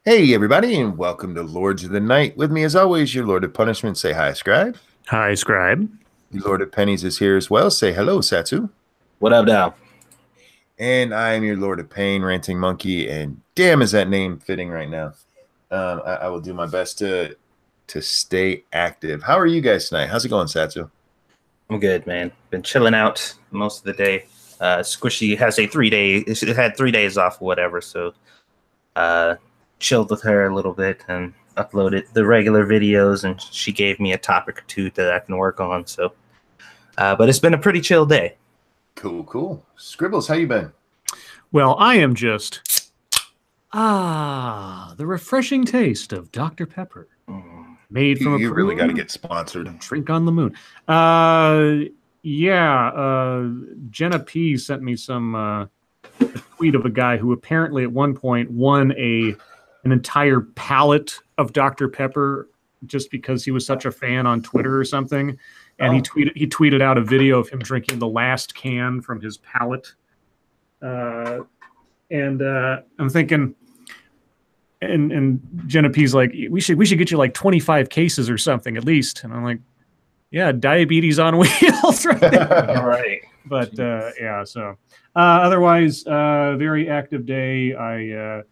Hey, everybody, and welcome to Lords of the Night. With me, as always, your Lord of Punishment. Say hi, Scribe. Hi, Scribe. Your Lord of Pennies is here as well. Say hello, Satsu. What up, now? And I am your Lord of Pain, Ranting Monkey. And damn, is that name fitting right now? I will do my best to stay active. How are you guys tonight? How's it going, Satsu? I'm good, man. Been chilling out most of the day. Squishy has a 3-day. It had 3 days off or whatever, so chilled with her a little bit and uploaded the regular videos, and she gave me a topic or two that I can work on. So, but it's been a pretty chill day. Cool. Scribbles, how you been? Well, I am just the refreshing taste of Dr. Pepper, made from You really got to get sponsored. Drink on the moon. Jenna P sent me a tweet of a guy who apparently at one point won an entire pallet of Dr. Pepper just because he was such a fan on Twitter or something. And he tweeted out a video of him drinking the last can from his pallet. I'm thinking, and Jenna P's like, we should get you like 25 cases or something at least. And I'm like, yeah, diabetes on wheels, right there. All right. But otherwise, very active day. I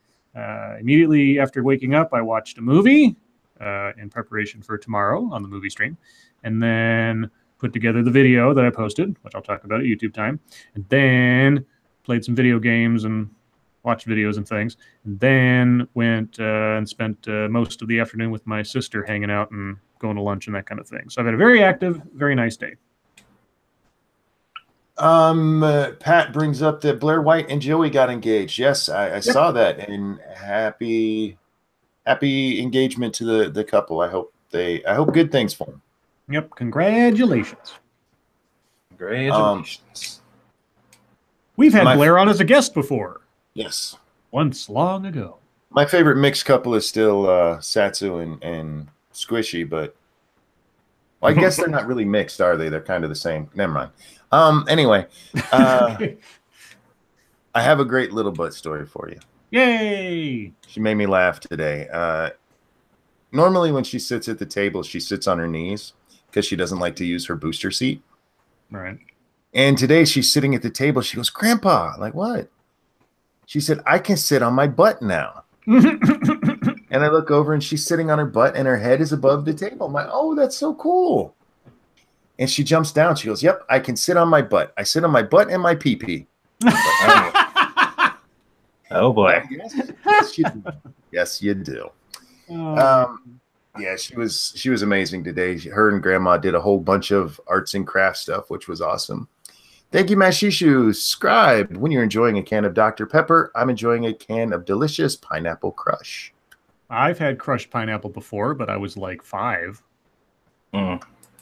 immediately after waking up, I watched a movie in preparation for tomorrow on the movie stream, and then put together the video that I posted, which I'll talk about at YouTube time, and then played some video games and watched videos and things, and then went and spent most of the afternoon with my sister hanging out and going to lunch and that kind of thing. So I've had a very active, very nice day. Pat brings up that Blair White and Joey got engaged. Yes, I saw that, and happy engagement to the couple. I hope good things for them. Yep, congratulations. We've had Blair on as a guest before. Yes. Once long ago. My favorite mixed couple is still Satsu and Squishy, but well, I guess they're not really mixed, are they? They're kind of the same. Never mind. Anyway, I have a great little butt story for you. Yay! She made me laugh today. Normally when she sits at the table, she sits on her knees because she doesn't like to use her booster seat. Right. And today she's sitting at the table. She goes, "Grandpa," like, "What?" She said, "I can sit on my butt now." And I look over and she's sitting on her butt and her head is above the table. I'm like, "Oh, that's so cool." And she jumps down. She goes, "Yep, I can sit on my butt. I sit on my butt and my pee-pee." Oh, boy. Yes, you do. Yes, you do. Yeah, she was amazing today. Her and Grandma did a whole bunch of arts and crafts stuff, which was awesome. Thank you, Mashishu. Scribe, when you're enjoying a can of Dr. Pepper, I'm enjoying a can of delicious pineapple crush. I've had crushed pineapple before, but I was like 5.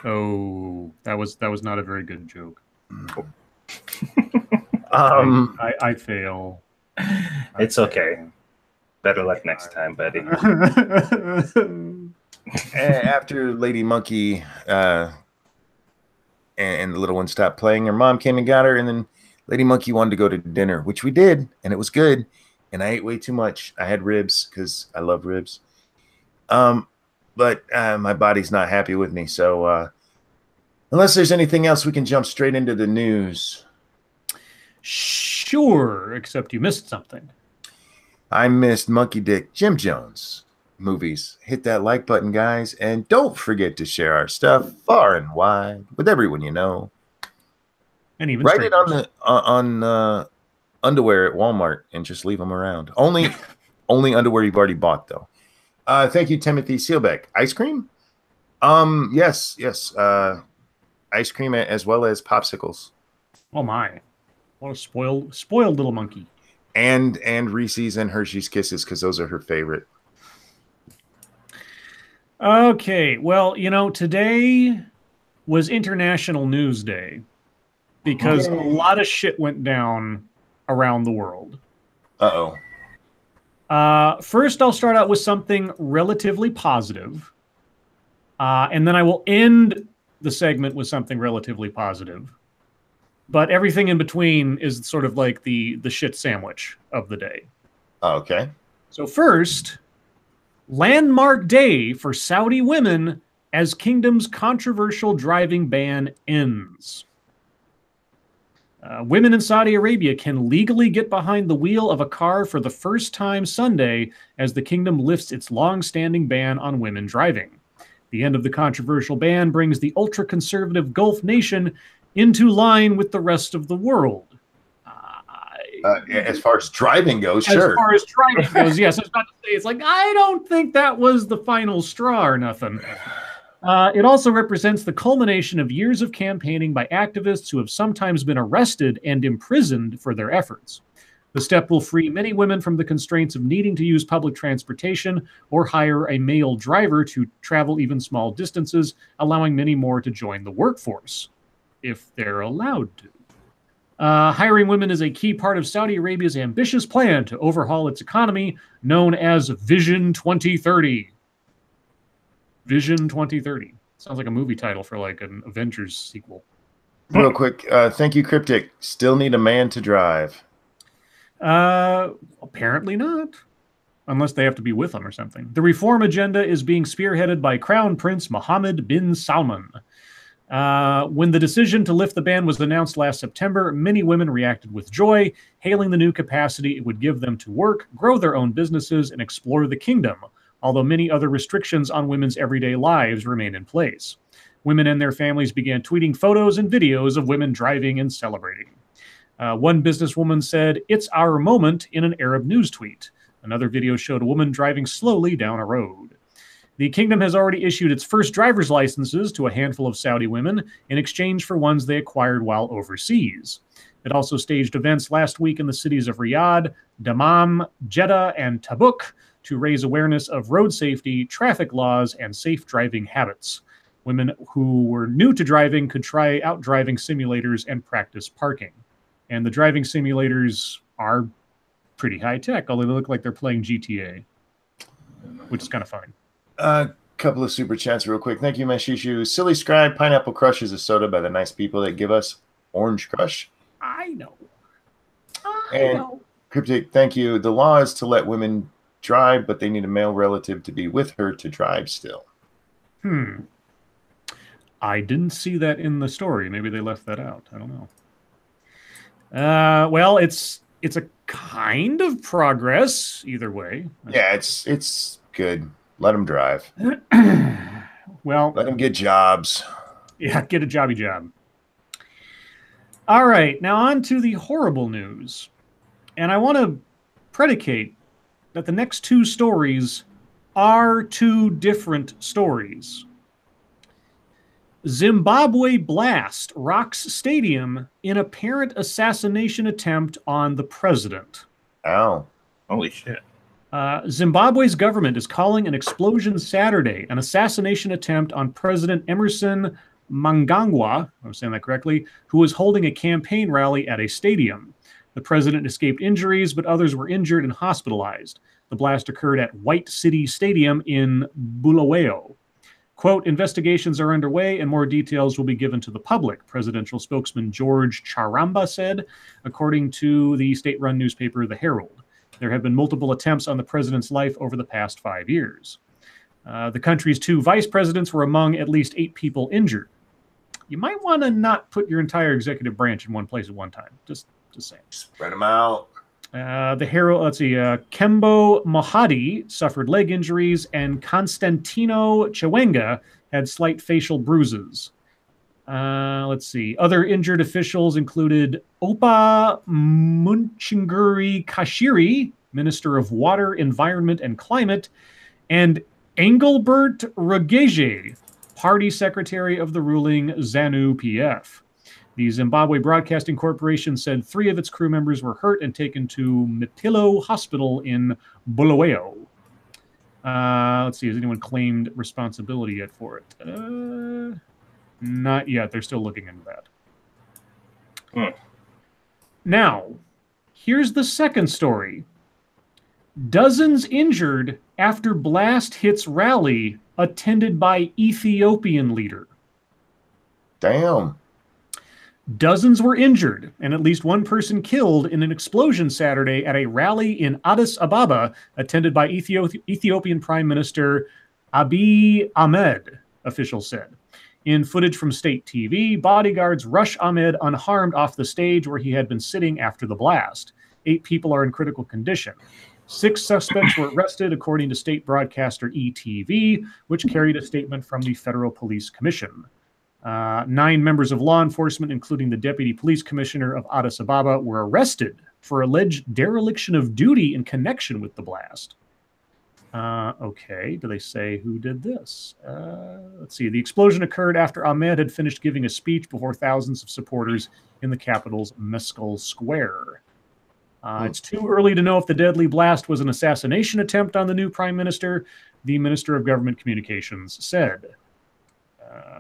Oh, that was not a very good joke. I fail. It's okay. Better luck next time, buddy. After Lady Monkey and the little one stopped playing, her mom came and got her, and then Lady Monkey wanted to go to dinner, which we did, and it was good. And I ate way too much. I had ribs because I love ribs. But my body's not happy with me. So unless there's anything else, we can jump straight into the news. Sure, except you missed something. I missed Monkey Dick Jim Jones movies. Hit that like button, guys. And don't forget to share our stuff far and wide with everyone you know. And even write it on underwear at Walmart and just leave them around. Only underwear you've already bought, though. Thank you, Timothy Sealbeck. Ice cream? Yes. Ice cream as well as popsicles. Oh my! What a spoiled little monkey. And Reese's and Hershey's Kisses, because those are her favorite. Okay, well, today was International News Day because a lot of shit went down around the world. Uh-oh. First, I'll start out with something relatively positive, and then I will end the segment with something relatively positive. But everything in between is sort of like the shit sandwich of the day. Okay. So first, Landmark day for Saudi women as kingdom's controversial driving ban ends. Women in Saudi Arabia can legally get behind the wheel of a car for the first time Sunday as the kingdom lifts its long-standing ban on women driving. The end of the controversial ban brings the ultra-conservative Gulf nation into line with the rest of the world. As far as driving goes, As sure. far as driving goes, yes. I was about to say, it's like, I don't think that was the final straw or nothing. It also represents the culmination of years of campaigning by activists who have sometimes been arrested and imprisoned for their efforts. The step will free many women from the constraints of needing to use public transportation or hire a male driver to travel even small distances, allowing many more to join the workforce, if they're allowed to. Hiring women is a key part of Saudi Arabia's ambitious plan to overhaul its economy, known as Vision 2030. Vision 2030. Sounds like a movie title for like an Avengers sequel. Real quick, thank you, Cryptic. Still need a man to drive. Apparently not. Unless they have to be with them or something. The reform agenda is being spearheaded by Crown Prince Mohammed bin Salman. When the decision to lift the ban was announced last September, many women reacted with joy, hailing the new capacity it would give them to work, grow their own businesses, and explore the kingdom, although many other restrictions on women's everyday lives remain in place. Women and their families began tweeting photos and videos of women driving and celebrating. One businesswoman said, "It's our moment," in an Arab news tweet. Another video showed a woman driving slowly down a road. The kingdom has already issued its first driver's licenses to a handful of Saudi women in exchange for ones they acquired while overseas. It also staged events last week in the cities of Riyadh, Dammam, Jeddah, and Tabuk to raise awareness of road safety, traffic laws, and safe driving habits. Women who were new to driving could try out driving simulators and practice parking. And the driving simulators are pretty high tech, although they look like they're playing GTA, which is kind of fun. A couple of super chats real quick. Thank you, Meshishu. Silly Scribe, Pineapple Crush is a soda by the nice people that give us Orange Crush. I know. Cryptic, thank you. The law is to let women drive, but they need a male relative to be with her to drive still. I didn't see that in the story. Maybe they left that out. I don't know. Well, it's a kind of progress either way. Yeah, it's good. Let them drive. Well, let them get jobs. Yeah, get a jobby job. All right, now on to the horrible news. And I want to predicate that the next two stories are two different stories. Zimbabwe blast rocks stadium in apparent assassination attempt on the president. Ow. Holy shit. Zimbabwe's government is calling an explosion Saturday an assassination attempt on President Emerson Mnangagwa, if I'm saying that correctly, who was holding a campaign rally at a stadium. The president escaped injuries, but others were injured and hospitalized. The blast occurred at White City Stadium in Bulawayo. Quote, investigations are underway and more details will be given to the public, presidential spokesman George Charamba said, according to the state-run newspaper The Herald. There have been multiple attempts on the president's life over the past 5 years. The country's two vice presidents were among at least 8 people injured. You might want to not put your entire executive branch in one place at one time. Just saying. Spread them out. The Herald, let's see, Kembo Mohadi suffered leg injuries, and Constantino Chiwenga had slight facial bruises. Let's see. Other injured officials included Opa Munchinguri Kashiri, Minister of Water, Environment, and Climate, and Engelbert Rugeje, Party Secretary of the ruling ZANU-PF. The Zimbabwe Broadcasting Corporation said 3 of its crew members were hurt and taken to Mipilo Hospital in Bulawayo. Let's see, has anyone claimed responsibility yet for it? Not yet. They're still looking into that. Now, here's the second story. Dozens injured after blast hits rally attended by Ethiopian leader. Damn. Dozens were injured and at least one person killed in an explosion Saturday at a rally in Addis Ababa attended by Ethiopian Prime Minister Abiy Ahmed, officials said. In footage from state TV, bodyguards rush Ahmed unharmed off the stage where he had been sitting after the blast. 8 people are in critical condition. 6 suspects were arrested, according to state broadcaster ETV, which carried a statement from the Federal Police Commission. 9 members of law enforcement, including the Deputy Police Commissioner of Addis Ababa, were arrested for alleged dereliction of duty in connection with the blast. Okay, do they say who did this? Let's see. The explosion occurred after Ahmed had finished giving a speech before thousands of supporters in the capital's Meskel Square. It's too early to know if the deadly blast was an assassination attempt on the new prime minister, the Minister of Government Communications said.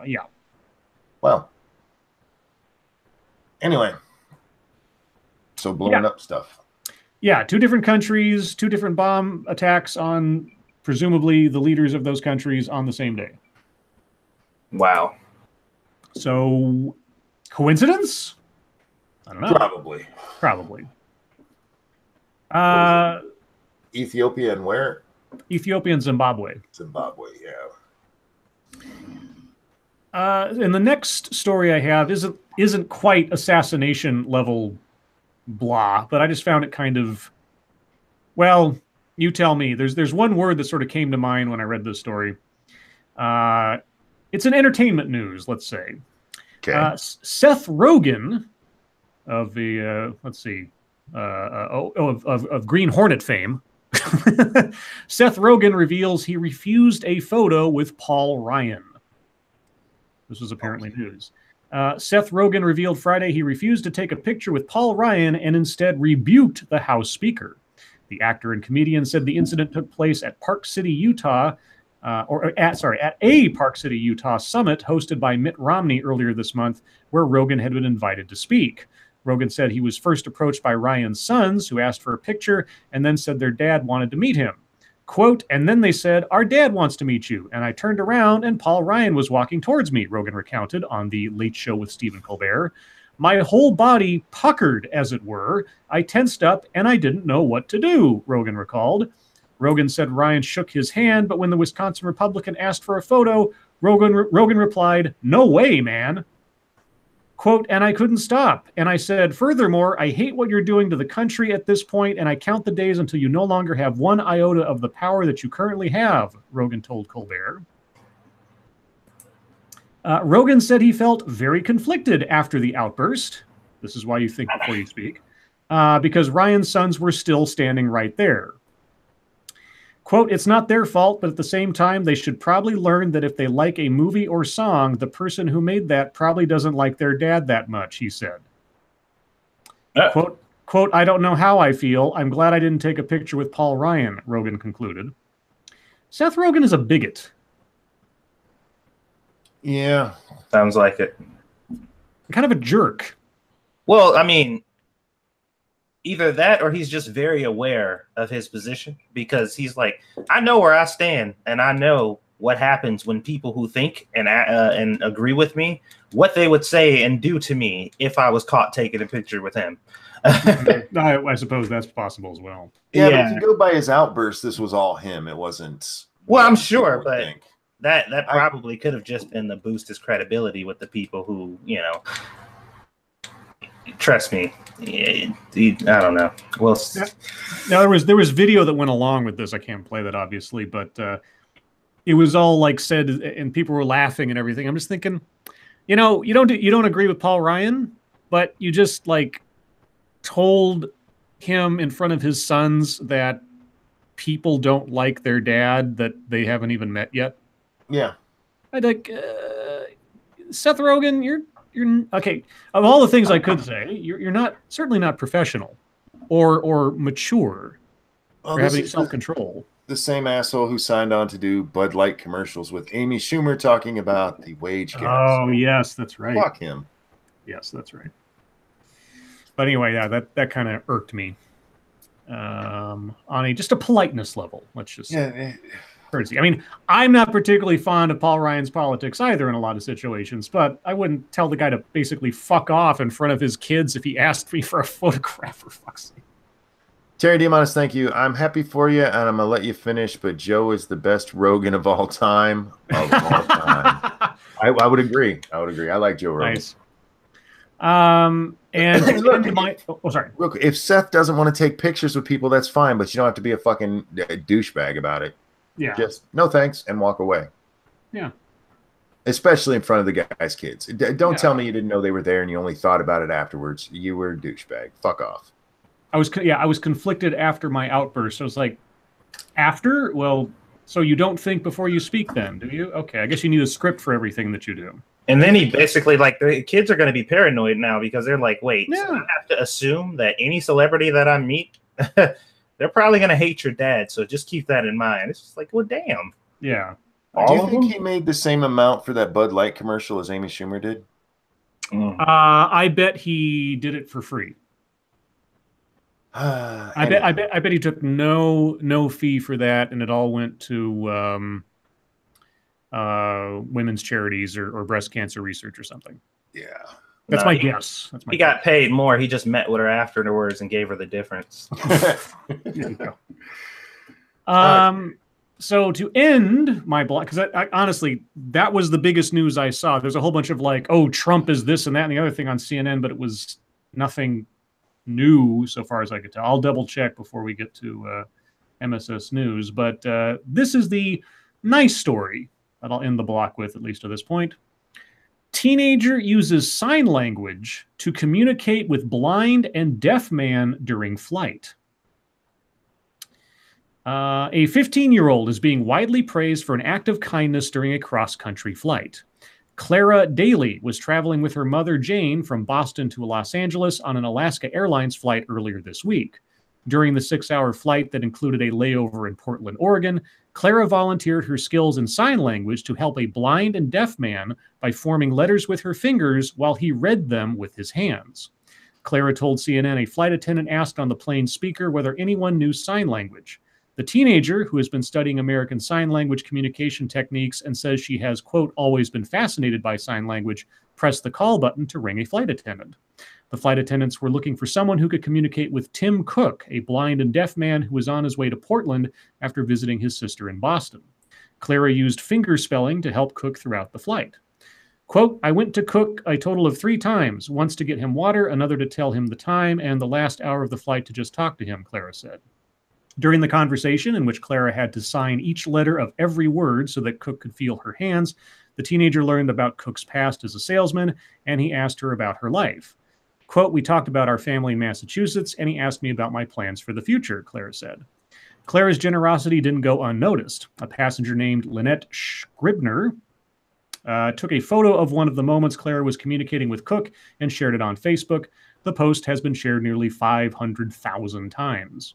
Yeah. Well, anyway, so blowing up stuff. Yeah, 2 different countries, 2 different bomb attacks on presumably the leaders of those countries on the same day. Wow. So, coincidence? I don't know. Probably. Ethiopia and where? Ethiopia and Zimbabwe. Zimbabwe, yeah. And the next story I have isn't quite assassination level blah, but I just found it kind of, well, you tell me. There's one word that sort of came to mind when I read this story. It's an entertainment news, let's say. Okay. Seth Rogen of the of Green Hornet fame. Seth Rogen reveals he refused a photo with Paul Ryan. This was apparently news. Seth Rogen revealed Friday he refused to take a picture with Paul Ryan and instead rebuked the House Speaker. The actor and comedian said the incident took place at Park City, Utah, at a Park City, Utah summit hosted by Mitt Romney earlier this month, where Rogen had been invited to speak. Rogen said he was first approached by Ryan's sons, who asked for a picture, and then said their dad wanted to meet him. Quote, and then they said, our dad wants to meet you. And I turned around and Paul Ryan was walking towards me, Rogen recounted on The Late Show with Stephen Colbert. My whole body puckered, as it were. I tensed up and I didn't know what to do, Rogen recalled. Rogen said Ryan shook his hand, but when the Wisconsin Republican asked for a photo, Rogen replied, no way, man. Quote, and I couldn't stop. And I said, furthermore, I hate what you're doing to the country at this point, and I count the days until you no longer have one iota of the power that you currently have, Rogen told Colbert. Rogen said he felt very conflicted after the outburst. This is why you think before you speak. Because Ryan's sons were still standing right there. Quote, it's not their fault, but at the same time, they should probably learn that if they like a movie or song, the person who made that probably doesn't like their dad that much, he said. Quote, I don't know how I feel. I'm glad I didn't take a picture with Paul Ryan, Rogen concluded. Seth Rogen is a bigot. Yeah. Sounds like it. Kind of a jerk. Well, I mean, either that or he's just very aware of his position, because he's like, I know where I stand and I know what happens when people who think and agree with me, what they would say and do to me if I was caught taking a picture with him. I suppose that's possible as well. Yeah, but if you go by his outburst, this was all him. It wasn't. Well, I'm sure, but that probably could have just been to boost his credibility with the people who, you know, trust me. I don't know. Well, now there was video that went along with this. I can't play that obviously, but it was all like said, and people were laughing and everything. I'm just thinking, you know, you don't agree with Paul Ryan, but you just like told him in front of his sons that people don't like their dad that they haven't even met yet. Yeah, I'd like Seth Rogen. You're okay. Of all the things I could say, you're certainly not professional, or mature, or having self-control. The same asshole who signed on to do Bud Light commercials with Amy Schumer talking about the wage gap. Oh, yes, that's right. Fuck him. Yes, that's right. But anyway, yeah, that kind of irked me on just a politeness level. Let's just say. courtesy. I mean, I'm not particularly fond of Paul Ryan's politics either in a lot of situations, but I wouldn't tell the guy to basically fuck off in front of his kids if he asked me for a photograph, for fuck's sake. Terry Diamondis, thank you. I'm happy for you, and I'm gonna let you finish. But Joe is the best Rogan of all time. I would agree. I would agree. I like Joe Rogan. Nice. And look, sorry. Real quick, if Seth doesn't want to take pictures with people, that's fine. But you don't have to be a fucking douchebag about it. Yeah. Just no thanks and walk away. Yeah. Especially in front of the guy's kids. Don't tell me you didn't know they were there and you only thought about it afterwards. You were a douchebag. Fuck off. I was conflicted after my outburst. I was like, after? Well, so you don't think before you speak then, do you? Okay, I guess you need a script for everything that you do. And then he basically, like, the kids are going to be paranoid now because they're like, wait, so I have to assume that any celebrity that I meet, they're probably going to hate your dad. So just keep that in mind. It's just like, well, damn. Yeah. Do you think he made the same amount for that Bud Light commercial as Amy Schumer did? I bet he did it for free. I bet he took no fee for that, and it all went to women's charities or breast cancer research or something. Yeah, that's my guess. He got paid more. He just met with her afterwards and gave her the difference. There you go. So to end my blog, because I honestly, that was the biggest news I saw. There's a whole bunch of like, oh, Trump is this and that and the other thing on CNN, but it was nothing new so far as I could tell. I'll double check before we get to MSS News. But this is the nice story that I'll end the block with, at least to this point. Teenager uses sign language to communicate with blind and deaf man during flight. A 15-year-old is being widely praised for an act of kindness during a cross-country flight. Clara Daly was traveling with her mother, Jane, from Boston to Los Angeles on an Alaska Airlines flight earlier this week. During the 6-hour flight that included a layover in Portland, Oregon, Clara volunteered her skills in sign language to help a blind and deaf man by forming letters with her fingers while he read them with his hands. Clara told CNN a flight attendant asked on the plane speaker whether anyone knew sign language. The teenager, who has been studying American Sign Language communication techniques and says she has, quote, always been fascinated by sign language, pressed the call button to ring a flight attendant. The flight attendants were looking for someone who could communicate with Tim Cook, a blind and deaf man who was on his way to Portland after visiting his sister in Boston. Clara used finger spelling to help Cook throughout the flight. Quote, I went to Cook a total of 3 times, once to get him water, another to tell him the time, and the last hour of the flight to just talk to him, Clara said. During the conversation, in which Clara had to sign each letter of every word so that Cook could feel her hands, the teenager learned about Cook's past as a salesman, and he asked her about her life. Quote, we talked about our family in Massachusetts, and he asked me about my plans for the future, Clara said. Clara's generosity didn't go unnoticed. A passenger named Lynette Scribner took a photo of one of the moments Clara was communicating with Cook and shared it on Facebook. The post has been shared nearly 500,000 times.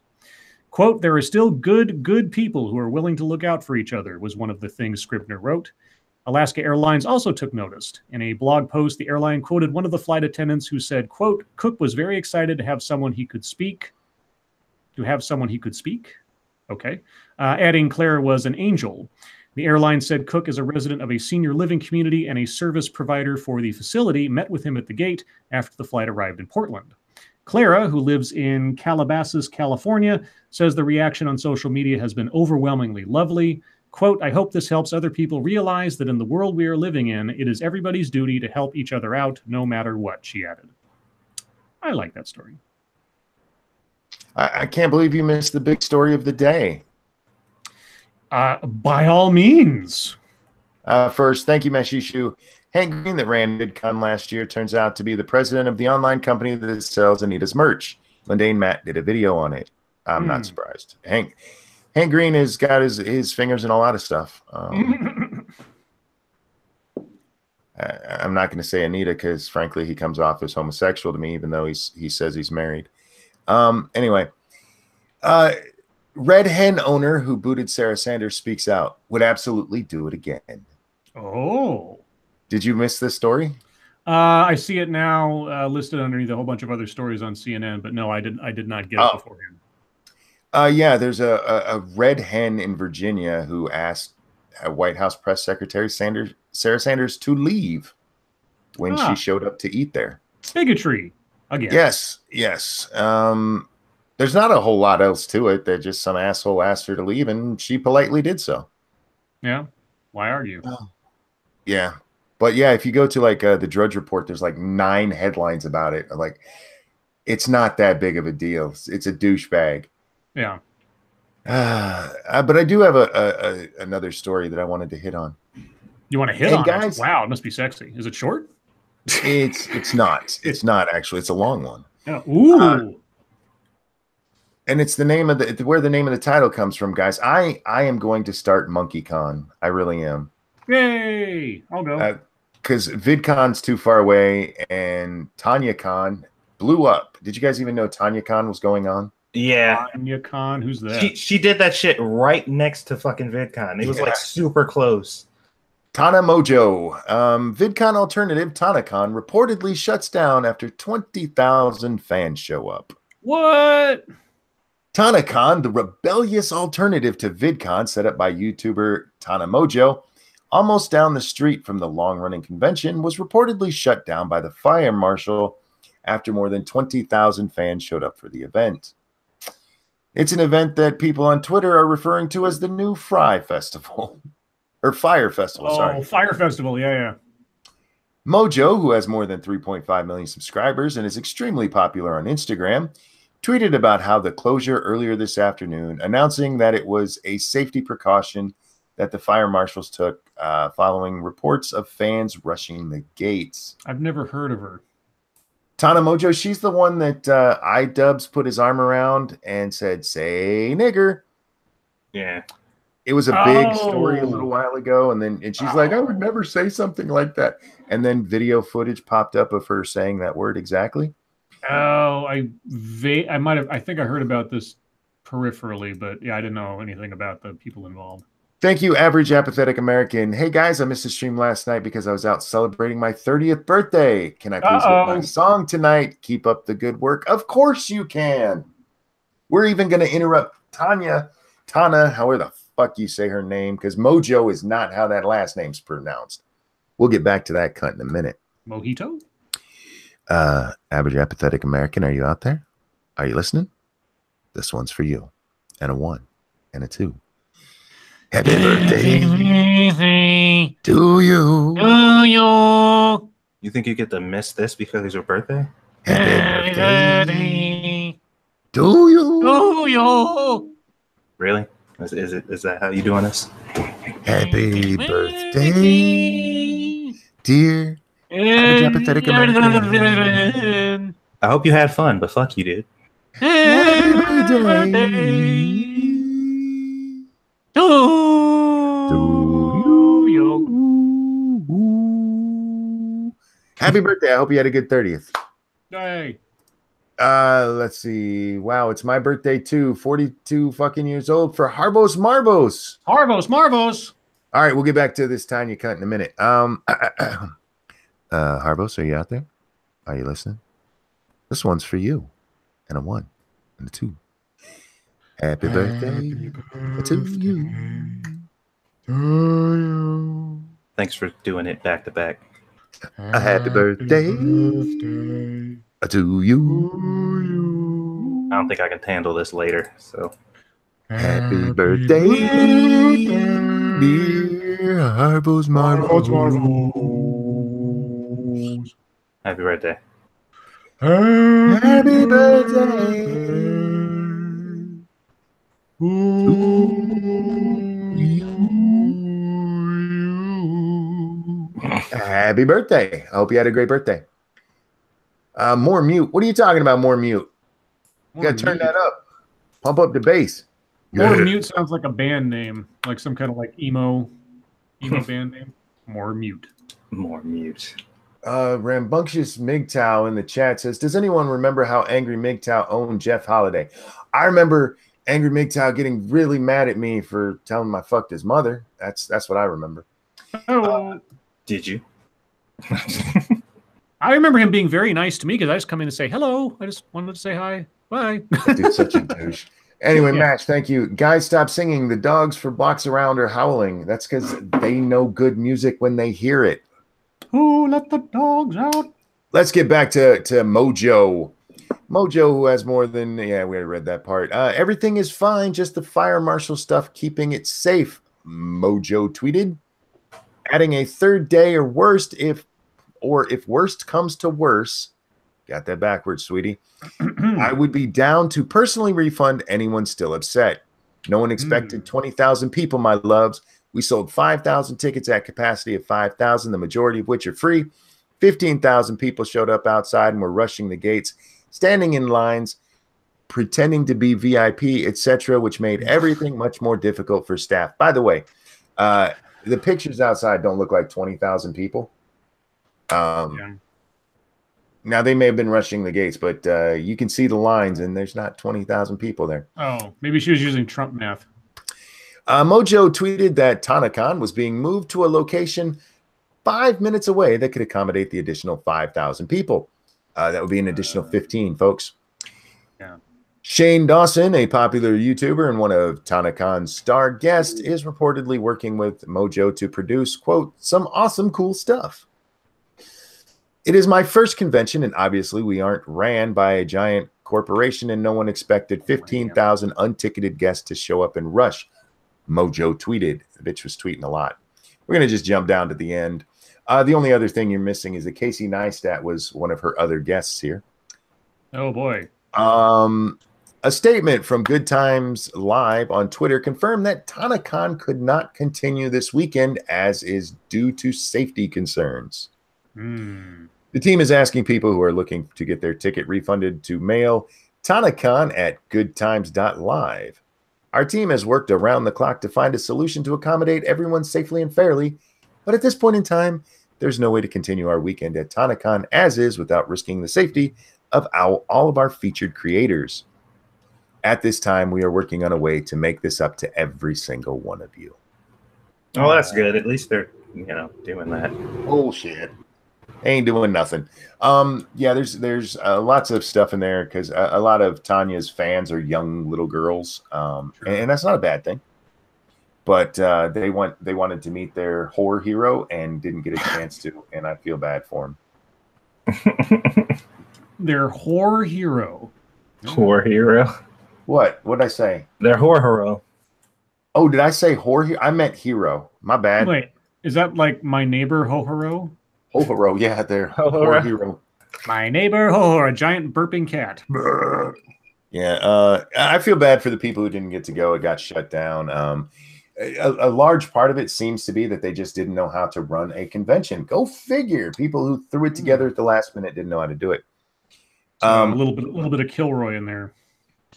Quote, there are still good people who are willing to look out for each other, was one of the things Scribner wrote. Alaska Airlines also took notice. In a blog post, the airline quoted one of the flight attendants who said, quote, Cook was very excited to have someone he could speak. Okay. Adding Clara was an angel. The airline said Cook is a resident of a senior living community and a service provider for the facility met with him at the gate after the flight arrived in Portland. Clara, who lives in Calabasas, California, says the reaction on social media has been overwhelmingly lovely. Quote, I hope this helps other people realize that in the world we are living in, it is everybody's duty to help each other out, no matter what, she added. I like that story. I can't believe you missed the big story of the day. By all means. First, thank you, Meshishu. Hank Green, that ran VidCon last year, turns out to be the president of the online company that sells Anita's merch. Lindane Matt did a video on it. I'm not surprised. Hank Green has got his fingers in a lot of stuff. I'm not going to say Anita because, frankly, he comes off as homosexual to me, even though he says he's married. Anyway, Red Hen owner who booted Sarah Sanders speaks out. Would absolutely do it again. Oh. Did you miss this story? I see it now listed underneath a whole bunch of other stories on CNN, but no, I did not get it beforehand. Yeah, there's a red hen in Virginia who asked White House Press Secretary Sarah Sanders to leave when she showed up to eat there. Bigotry again. Yes, yes. There's not a whole lot else to it. That just some asshole asked her to leave, and she politely did so. Yeah. Why argue? Yeah. But yeah, if you go to like the Drudge Report, there's like 9 headlines about it. Like, it's not that big of a deal. It's a douchebag. Yeah. But I do have another story that I wanted to hit on. You want to hit on guys, it? Wow, it must be sexy. Is it short? It's not. It's not actually. It's a long one. Yeah. Ooh. And it's the name of where the name of the title comes from, guys. I am going to start MonkeyCon. I really am. Yay! I'll go. Because VidCon's too far away, and TanyaCon blew up. Did you guys even know TanyaCon was going on? Yeah. TanyaCon, who's that? She did that shit right next to fucking VidCon. It was like super close. Tana Mojo, VidCon alternative TanaCon reportedly shuts down after 20,000 fans show up. What? TanaCon, the rebellious alternative to VidCon set up by YouTuber Tana Mojo, almost down the street from the long-running convention, was reportedly shut down by the fire marshal after more than 20,000 fans showed up for the event. It's an event that people on Twitter are referring to as the new Fry Festival. Or Fire Festival, sorry. Oh, Fire Festival, yeah. Mojo, who has more than 3.5 million subscribers and is extremely popular on Instagram, tweeted about how the closure earlier this afternoon, announcing that it was a safety precaution that the fire marshals took following reports of fans rushing the gates. I've never heard of her. Tana Mojo, she's the one that iDubbbz put his arm around and said, "Say nigger." Yeah. It was a big story a little while ago, and she's like, "I would never say something like that." And then video footage popped up of her saying that word exactly. Oh, I might have. I think I heard about this peripherally, but yeah, I didn't know anything about the people involved. Thank you, Average Apathetic American. Hey guys, I missed the stream last night because I was out celebrating my 30th birthday. Can I please get my song tonight? Keep up the good work. Of course you can. We're even going to interrupt Tana, however the fuck you say her name, because Mojo is not how that last name's pronounced. We'll get back to that cunt in a minute. Mojito? Average Apathetic American, are you out there? Are you listening? This one's for you. And a 1 and a 2. Happy birthday to you. You think you get to miss this because it's your birthday? Happy birthday to you. Really? Is that how you doing this? Happy birthday, dear Average Apathetic American. I hope you had fun, but fuck you, dude. Happy birthday to you. Happy birthday. I hope you had a good 30th. Hey. Let's see. Wow, it's my birthday too. 42 fucking years old for Harbos Marbos. Marvos. All right, we'll get back to this tiny cunt in a minute. Harbos, are you out there? Are you listening? This one's for you. And a 1 and a 2. Happy birthday to you. Thanks for doing it back to back. A happy birthday to you. I don't think I can handle this later. So happy birthday, dear Harbos Marvels. Happy birthday. Happy birthday to you. Happy birthday. I hope you had a great birthday. More mute. What are you talking about, more mute? You gotta turn that up. Pump up the bass. More mute sounds like a band name, like some kind of like emo band name. More mute. More mute. Rambunctious MGTOW in the chat says, does anyone remember how Angry MGTOW owned Jeff Holiday? I remember Angry MGTOW getting really mad at me for telling him I fucked his mother. That's what I remember. Did you? I remember him being very nice to me because I just come in and say hello. I just wanted to say hi. Bye. Dude's such a douche. Anyway, Yeah. Match, thank you. Guys, stop singing. The dogs for blocks around are howling. That's because they know good music when they hear it. Who let the dogs out? Let's get back to Mojo. Mojo, who has more than, yeah, we already read that part. Everything is fine, just the fire marshal stuff, keeping it safe, Mojo tweeted. Adding a third day or if worst comes to worse, got that backwards, sweetie, I would be down to personally refund anyone still upset. No one expected 20,000 people, my loves. We sold 5,000 tickets at capacity of 5,000, the majority of which are free. 15,000 people showed up outside and were rushing the gates, standing in lines, pretending to be VIP, etc., which made everything much more difficult for staff. By the way, the pictures outside don't look like 20,000 people. Yeah. Now, they may have been rushing the gates, but you can see the lines, and there's not 20,000 people there. Oh, maybe she was using Trump math. Mojo tweeted that TanaCon was being moved to a location 5 minutes away that could accommodate the additional 5,000 people. That would be an additional 15, folks. Yeah. Shane Dawson, a popular YouTuber and one of TanaCon's star guests, is reportedly working with Mojo to produce, quote, some awesome, cool stuff. It is my first convention, and obviously we aren't ran by a giant corporation, and no one expected 15,000 unticketed guests to show up and rush, Mojo tweeted. The bitch was tweeting a lot. We're going to just jump down to the end. The only other thing you're missing is that Casey Neistat was one of her other guests here. Oh, boy. A statement from Good Times Live on Twitter confirmed that TanaCon could not continue this weekend, as is due to safety concerns. The team is asking people who are looking to get their ticket refunded to mail TanaCon at goodtimes.live. Our team has worked around the clock to find a solution to accommodate everyone safely and fairly, but at this point in time, there's no way to continue our weekend at TanaCon as is without risking the safety of all of our featured creators. At this time, we are working on a way to make this up to every single one of you. Oh, that's good. At least they're, doing that. Bullshit. Ain't doing nothing. Yeah, there's lots of stuff in there because a lot of Tanya's fans are young little girls, and that's not a bad thing. But they wanted to meet their horror hero and didn't get a chance to, and I feel bad for them. Their horror hero. Horror hero. What did I say? Their horror hero. Oh, did I say horror? I meant hero. My bad. Wait, is that like my neighbor Ho-Horo? Ho-Horo, yeah, they're horror hero. My neighbor Ho-Horo, a giant burping cat. Yeah, I feel bad for the people who didn't get to go. It got shut down. A large part of it seems to be that they just didn't know how to run a convention. Go figure. People who threw it together at the last minute didn't know how to do it. A little bit of Kilroy in there.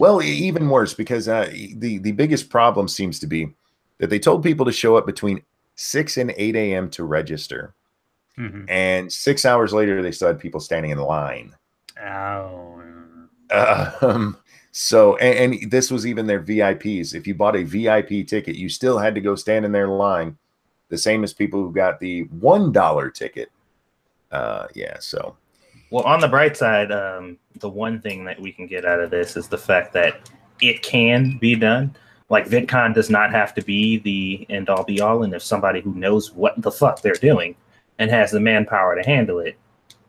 Well, even worse, because the biggest problem seems to be that they told people to show up between 6 and 8 a.m. to register. And 6 hours later, they still had people standing in line. Oh. So, and this was even their VIPs. If you bought a VIP ticket, you still had to go stand in their line, the same as people who got the $1 ticket. Yeah, so. Well, on the bright side, the one thing that we can get out of this is the fact that it can be done. Like, VidCon does not have to be the end-all be-all, and if somebody who knows what the fuck they're doing and has the manpower to handle it.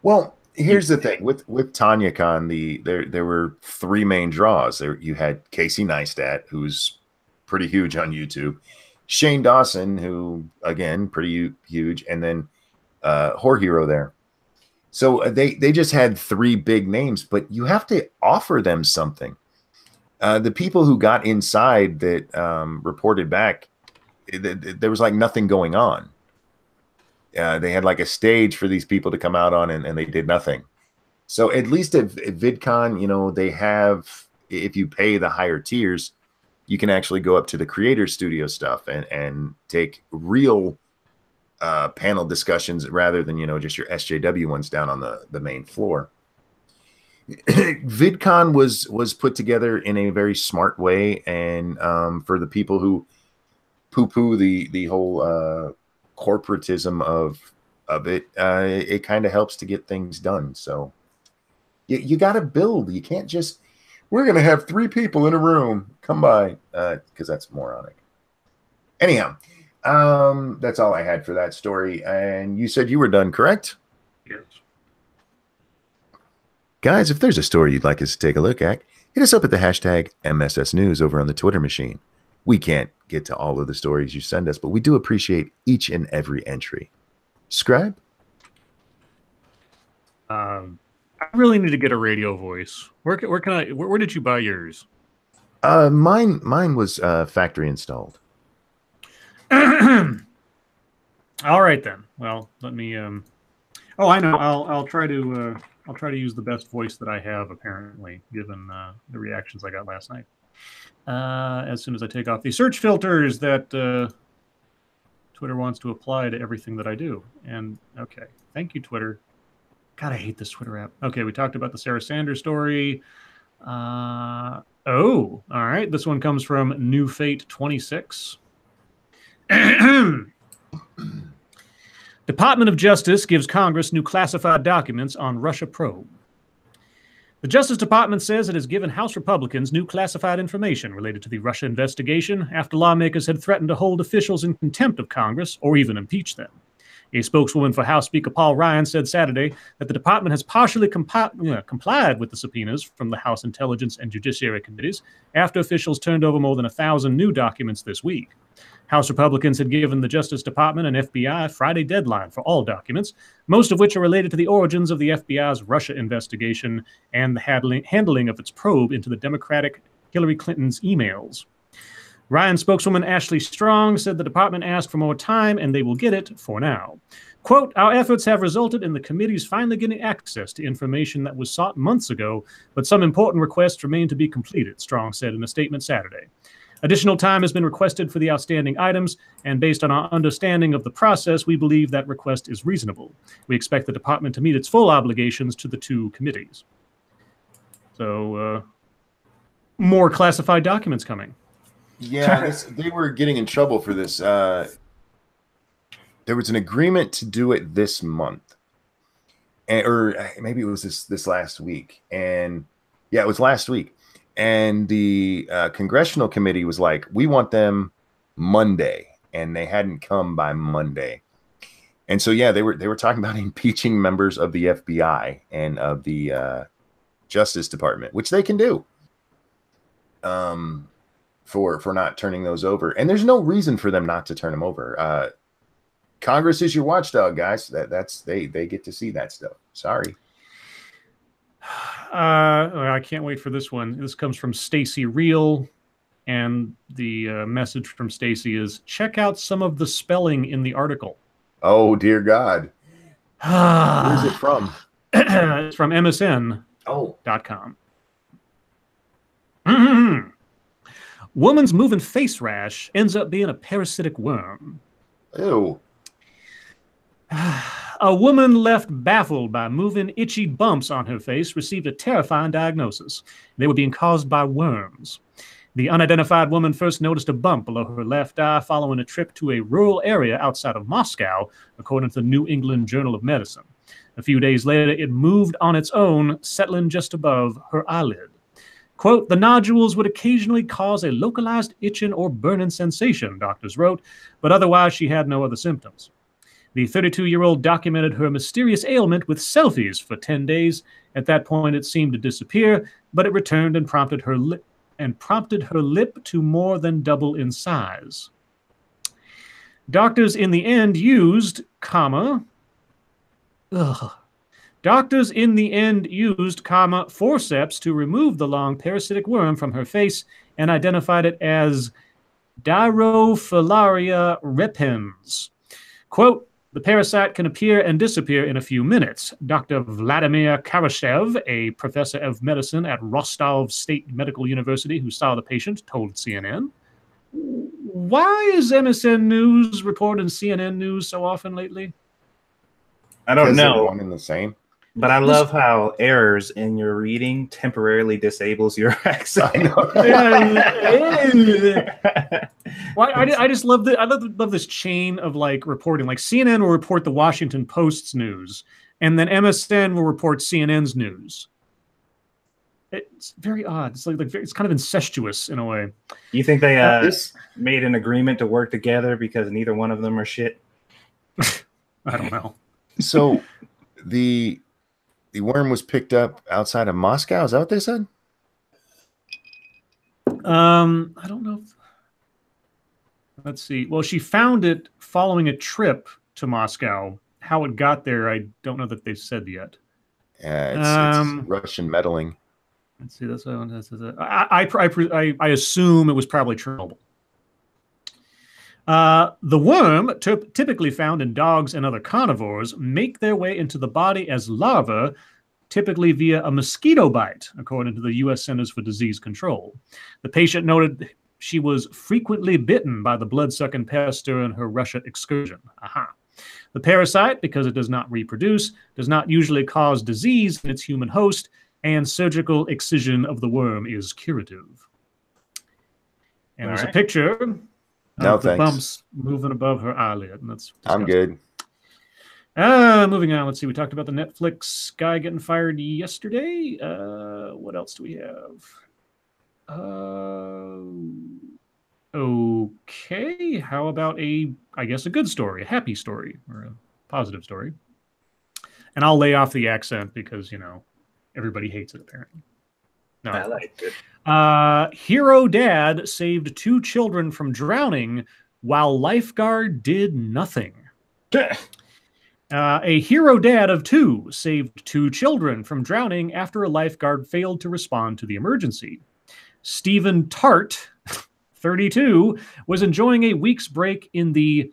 Well, here's the thing. With TanyaCon, there were three main draws. You had Casey Neistat, who's pretty huge on YouTube, Shane Dawson, who, again, pretty huge, and then Horror Hero there. So they just had three big names, but you have to offer them something. The people who got inside that reported back, there was like nothing going on. They had like a stage for these people to come out on, and they did nothing. So at least at VidCon, they have, if you pay the higher tiers, you can actually go up to the creator studio stuff and take real panel discussions rather than, just your SJW ones down on the main floor. VidCon was put together in a very smart way, and for the people who poo-poo the whole corporatism of it, it kind of helps to get things done. So you got to build. You can't just, we're going to have three people in a room. come by, because that's moronic. Anyhow, that's all I had for that story. And you said you were done, correct? Yes. Guys, if there's a story you'd like us to take a look at, hit us up at the hashtag MSS News over on the Twitter machine. We can't get to all of the stories you send us, but we do appreciate each and every entry. Scribe? I really need to get a radio voice. Where did you buy yours? Mine was factory installed. All right then. Well, let me. Oh, I know. I'll try to use the best voice that I have, apparently, given the reactions I got last night. As soon as I take off the search filters that Twitter wants to apply to everything that I do. And okay, thank you, Twitter. God, I hate this Twitter app. Okay, we talked about the Sarah Sanders story. Oh, all right. This one comes from New Fate 26. Department of Justice gives Congress new classified documents on Russia probe. The Justice Department says it has given House Republicans new classified information related to the Russia investigation after lawmakers had threatened to hold officials in contempt of Congress or even impeach them. A spokeswoman for House Speaker Paul Ryan said Saturday that the department has partially complied with the subpoenas from the House Intelligence and Judiciary Committees after officials turned over more than 1,000 new documents this week. House Republicans had given the Justice Department and FBI a Friday deadline for all documents, most of which are related to the origins of the FBI's Russia investigation and the handling of its probe into the Democratic Hillary Clinton's emails. Ryan spokeswoman Ashley Strong said the department asked for more time and they will get it for now. Quote, our efforts have resulted in the committees finally getting access to information that was sought months ago, but some important requests remain to be completed, Strong said in a statement Saturday. Additional time has been requested for the outstanding items, and based on our understanding of the process, we believe that request is reasonable. We expect the department to meet its full obligations to the two committees. So, more classified documents coming. Yeah, they were getting in trouble for this. There was an agreement to do it this month, or maybe it was this last week. And yeah, it was last week. And the congressional committee was like, we want them Monday, and they hadn't come by Monday. And so, yeah, they were talking about impeaching members of the FBI and of the Justice Department, which they can do for not turning those over. And there's no reason for them not to turn them over. Congress is your watchdog, guys. They get to see that stuff. Sorry. I can't wait for this one. This comes from Stacy Reel, and the message from Stacy is, check out some of the spelling in the article. Oh, dear God. Where's it from? It's from MSN.com. Mm-hmm. Woman's moving face rash ends up being a parasitic worm. Ew. A woman left baffled by moving itchy bumps on her face received a terrifying diagnosis. They were being caused by worms. The unidentified woman first noticed a bump below her left eye following a trip to a rural area outside of Moscow, according to the New England Journal of Medicine. A few days later, it moved on its own, settling just above her eyelid. Quote, the nodules would occasionally cause a localized itching or burning sensation, doctors wrote, but otherwise she had no other symptoms. The 32-year-old documented her mysterious ailment with selfies for 10 days. At that point, it seemed to disappear, but it returned and prompted her lip to more than double in size. Doctors in the end used, forceps to remove the long parasitic worm from her face and identified it as Dirofilaria repens. Quote, the parasite can appear and disappear in a few minutes. Dr. Vladimir Karashev, a professor of medicine at Rostov State Medical University who saw the patient, told CNN. Why is MSN News reporting CNN News so often lately? I don't know. One and the same. But I love how errors in your reading temporarily disables your accent. Well, I just love love this chain of like reporting. Like CNN will report the Washington Post's news, and then MSN will report CNN's news. It's very odd. It's like it's kind of incestuous in a way. You think they This made an agreement to work together because neither one of them are shit? I don't know. so the worm was picked up outside of Moscow. Is that what they said? I don't know. Let's see. Well, she found it following a trip to Moscow. How it got there, I don't know that they've said yet. It's Russian meddling. Let's see. That's I assume it was probably Chernobyl. The worm, typically found in dogs and other carnivores, make their way into the body as larvae, typically via a mosquito bite, according to the U.S. Centers for Disease Control. The patient noted she was frequently bitten by the blood-sucking pest during her Russia excursion. Aha. The parasite, because it does not reproduce, does not usually cause disease in its human host, and surgical excision of the worm is curative. And there's a picture of the bumps moving above her eyelid. And that's disgusting. I'm good. Moving on. Let's see. We talked about the Netflix guy getting fired yesterday. What else do we have? Okay. How about a good story, a happy story, or a positive story? And I'll lay off the accent because, everybody hates it apparently. No, I like it. Hero dad saved 2 children from drowning while lifeguard did nothing. A hero dad of 2 saved 2 children from drowning after a lifeguard failed to respond to the emergency. Stephen Tart, 32, was enjoying a week's break in the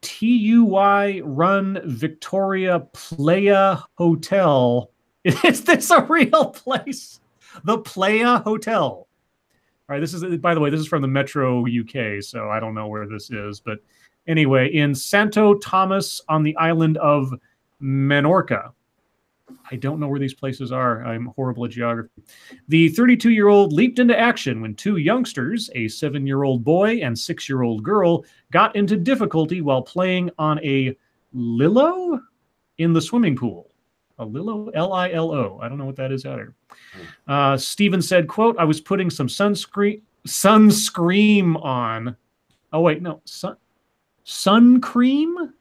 TUI-run Victoria Playa Hotel. Is this a real place? The Playa Hotel. All right, this is, by the way, this is from the Metro UK, so I don't know where this is, but anyway, in Santo Tomas on the island of Menorca. I don't know where these places are. I'm horrible at geography. The 32-year-old leaped into action when 2 youngsters, a 7-year-old boy and 6-year-old girl, got into difficulty while playing on a lilo in the swimming pool. A lilo? L-I-L-O. I don't know what that is either. Steven said, quote, I was putting some sunscreen on. Oh, wait, no. Sun cream?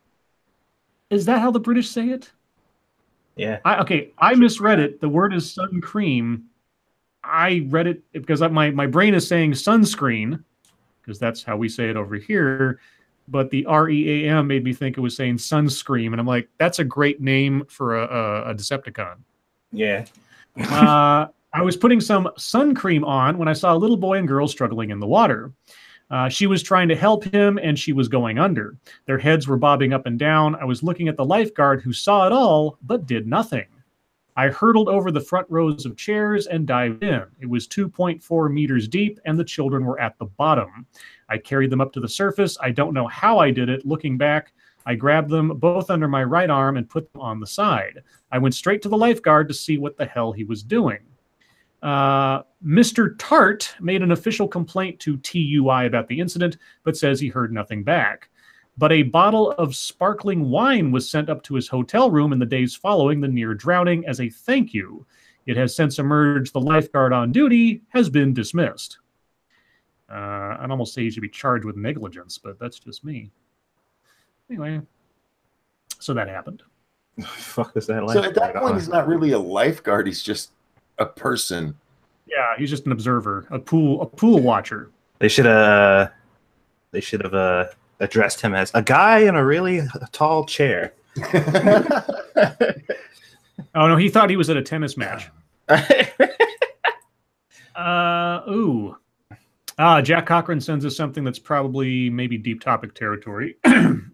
Is that how the British say it? Yeah. I misread it. The word is sun cream. I read it because my brain is saying sunscreen, because that's how we say it over here. But the REAM made me think it was saying sunscreen. And I'm like, that's a great name for a Decepticon. Yeah. I was putting some sun cream on when I saw a little boy and girl struggling in the water. She was trying to help him, and she was going under. Their heads were bobbing up and down. I was looking at the lifeguard, who saw it all, but did nothing. I hurtled over the front rows of chairs and dived in. It was 2.4 meters deep, and the children were at the bottom. I carried them up to the surface. I don't know how I did it. Looking back, I grabbed them both under my right arm and put them on the side. I went straight to the lifeguard to see what the hell he was doing. Mr. Tart made an official complaint to TUI about the incident, but says he heard nothing back. But a bottle of sparkling wine was sent up to his hotel room in the days following the near drowning as a thank you. It has since emerged the lifeguard on duty has been dismissed. I'd almost say he should be charged with negligence, but that's just me. Anyway, so that happened. Fuck is that like? So at that point, he's not really a lifeguard. He's just a person. Yeah, he's just an observer, a pool watcher. They should have addressed him as a guy in a really tall chair. Oh no, he thought he was at a tennis match. Jack Cochran sends us something that's probably maybe deep topic territory.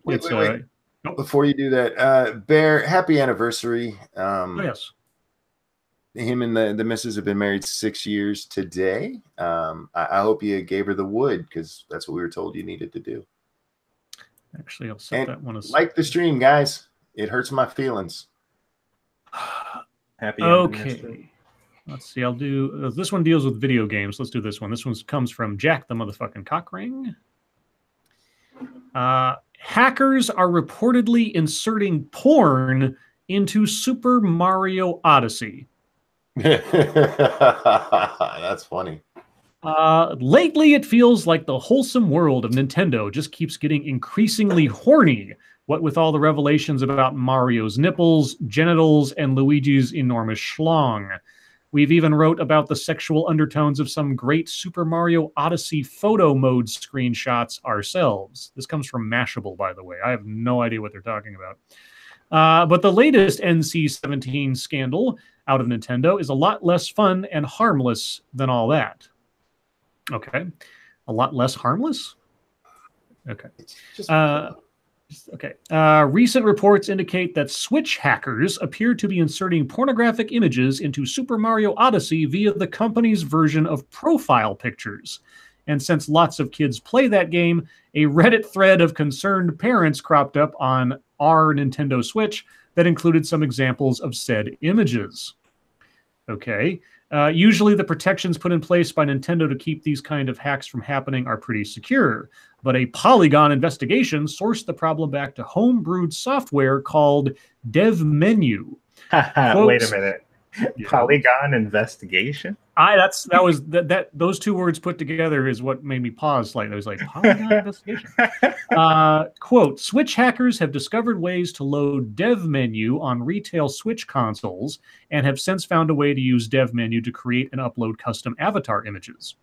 wait. Nope. Before you do that, Bear, happy anniversary. Yes. Him and the missus have been married 6 years today. I hope you gave her the wood, because that's what we were told you needed to do. Actually, I'll set that one aside. Like the stream, guys. It hurts my feelings. Happy okay. Let's see. I'll do this one. Deals with video games. Let's do this one. This one comes from Jack the motherfucking Cockring. Hackers are reportedly inserting porn into Super Mario Odyssey. That's funny. Lately, it feels like the wholesome world of Nintendo just keeps getting increasingly horny. What with all the revelations about Mario's nipples, genitals, and Luigi's enormous schlong. We've even wrote about the sexual undertones of some great Super Mario Odyssey photo mode screenshots ourselves. This comes from Mashable, by the way. I have no idea what they're talking about. But the latest NC-17 scandal out of Nintendo is a lot less fun and harmless than all that. Okay. A lot less harmless? Okay. Okay. Recent reports indicate that Switch hackers appear to be inserting pornographic images into Super Mario Odyssey via the company's version of profile pictures. And since lots of kids play that game, a Reddit thread of concerned parents cropped up on our Nintendo Switch that included some examples of said images. Okay. Usually the protections put in place by Nintendo to keep these kind of hacks from happening are pretty secure, but a Polygon investigation sourced the problem back to homebrewed software called DevMenu. Wait a minute. Polygon investigation? Those two words put together is what made me pause slightly. I was like, Polygon investigation. Quote, Switch hackers have discovered ways to load DevMenu on retail Switch consoles and have since found a way to use DevMenu to create and upload custom avatar images.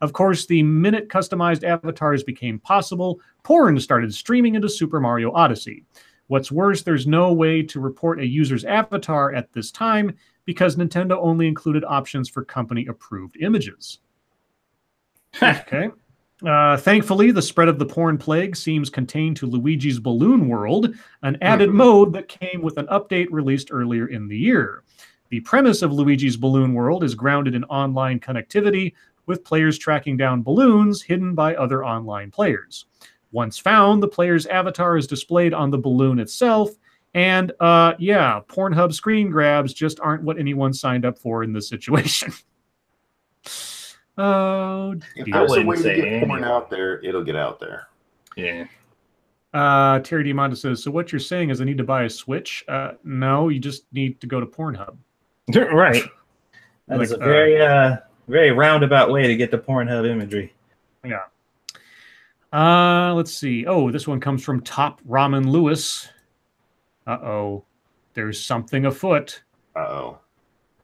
Of course, the minute customized avatars became possible, porn started streaming into Super Mario Odyssey. What's worse, there's no way to report a user's avatar at this time because Nintendo only included options for company-approved images. Okay. Thankfully, the spread of the porn plague seems contained to Luigi's Balloon World, an added mode that came with an update released earlier in the year. The premise of Luigi's Balloon World is grounded in online connectivity, with players tracking down balloons hidden by other online players. Once found, the player's avatar is displayed on the balloon itself, and Pornhub screen grabs just aren't what anyone signed up for in this situation. Oh, if there's a way to get porn out there, it'll get out there. Yeah. Terry Diamanda says, so what you're saying is I need to buy a Switch? No, you just need to go to Pornhub. Right. That is a very roundabout way to get the Pornhub imagery. Yeah. Let's see. Oh, this one comes from Top Ramen Lewis. Uh-oh. There's something afoot. Uh-oh.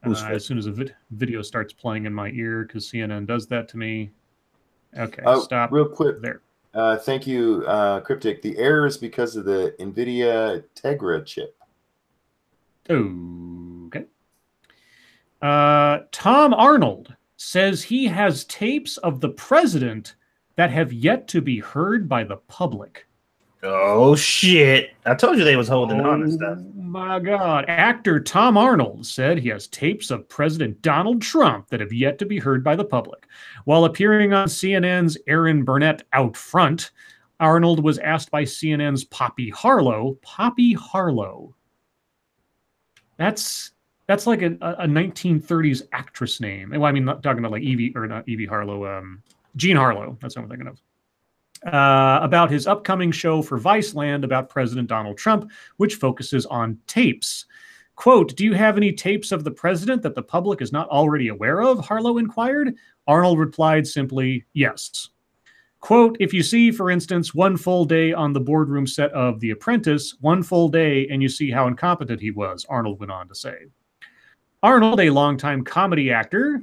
As soon as a video starts playing in my ear, because CNN does that to me. Okay, stop. Real quick. There. Thank you, Cryptic. The error is because of the NVIDIA Tegra chip. Okay. Tom Arnold says he has tapes of the president that have yet to be heard by the public. Oh, shit. I told you they was holding on to stuff. Oh, my God. Actor Tom Arnold said he has tapes of President Donald Trump that have yet to be heard by the public. While appearing on CNN's Aaron Burnett Out Front, Arnold was asked by CNN's Poppy Harlow. Poppy Harlow. That's like a 1930s actress name. Well, I mean, not talking about like not Evie Harlow, Jean Harlow. That's what I'm thinking of. About his upcoming show for Viceland about President Donald Trump, which focuses on tapes. Quote, do you have any tapes of the president that the public is not already aware of? Harlow inquired. Arnold replied simply, yes. Quote, if you see, for instance, one full day on the boardroom set of The Apprentice, one full day, and you see how incompetent he was, Arnold went on to say. Arnold, a longtime comedy actor,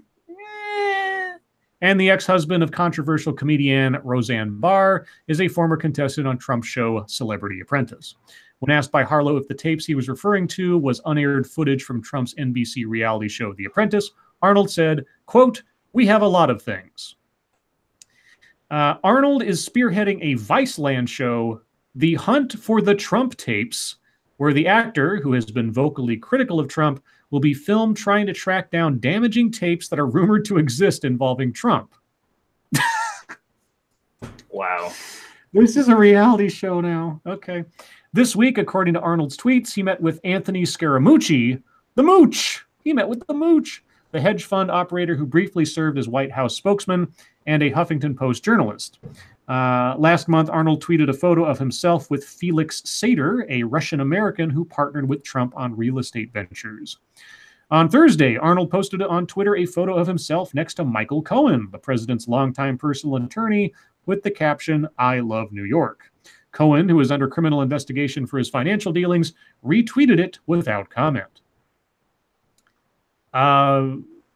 and the ex-husband of controversial comedian Roseanne Barr, is a former contestant on Trump's show Celebrity Apprentice. When asked by Harlow if the tapes he was referring to was unaired footage from Trump's NBC reality show The Apprentice, Arnold said, quote, we have a lot of things. Arnold is spearheading a Viceland show, The Hunt for the Trump Tapes, where the actor, who has been vocally critical of Trump, will be filmed trying to track down damaging tapes that are rumored to exist involving Trump. Wow. This is a reality show now. Okay. This week, according to Arnold's tweets, he met with Anthony Scaramucci, the Mooch. He met with the Mooch, the hedge fund operator who briefly served as White House spokesman and a Huffington Post journalist. Last month, Arnold tweeted a photo of himself with Felix Sater, a Russian-American who partnered with Trump on real estate ventures. On Thursday, Arnold posted on Twitter a photo of himself next to Michael Cohen, the president's longtime personal attorney, with the caption, "I love New York." Cohen, who is under criminal investigation for his financial dealings, retweeted it without comment.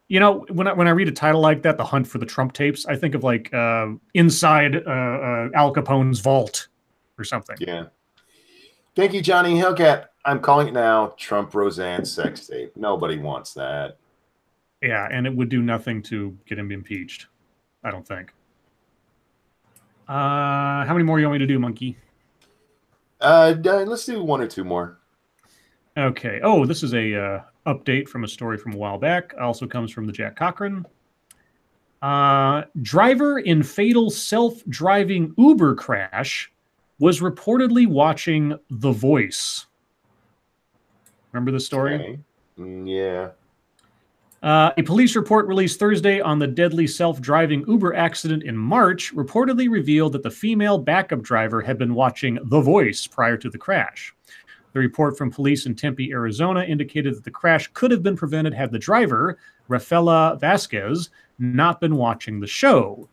You know, when I read a title like that, The Hunt for the Trump Tapes, I think of like inside Al Capone's vault or something. Yeah. Thank you, Johnny Hellcat. I'm calling it now. Trump Roseanne sex tape. Nobody wants that. Yeah, and it would do nothing to get him impeached, I don't think. How many more you want me to do, Monkey? Let's do one or two more. Okay. Oh, this is a update from a story from a while back. Also comes from the Jack Cochran. Driver in fatal self-driving Uber crash was reportedly watching The Voice. Remember the story? Okay. Yeah. A police report released Thursday on the deadly self-driving Uber accident in March reportedly revealed that the female backup driver had been watching The Voice prior to the crash. The report from police in Tempe, Arizona indicated that the crash could have been prevented had the driver, Rafaela Vasquez, not been watching the show.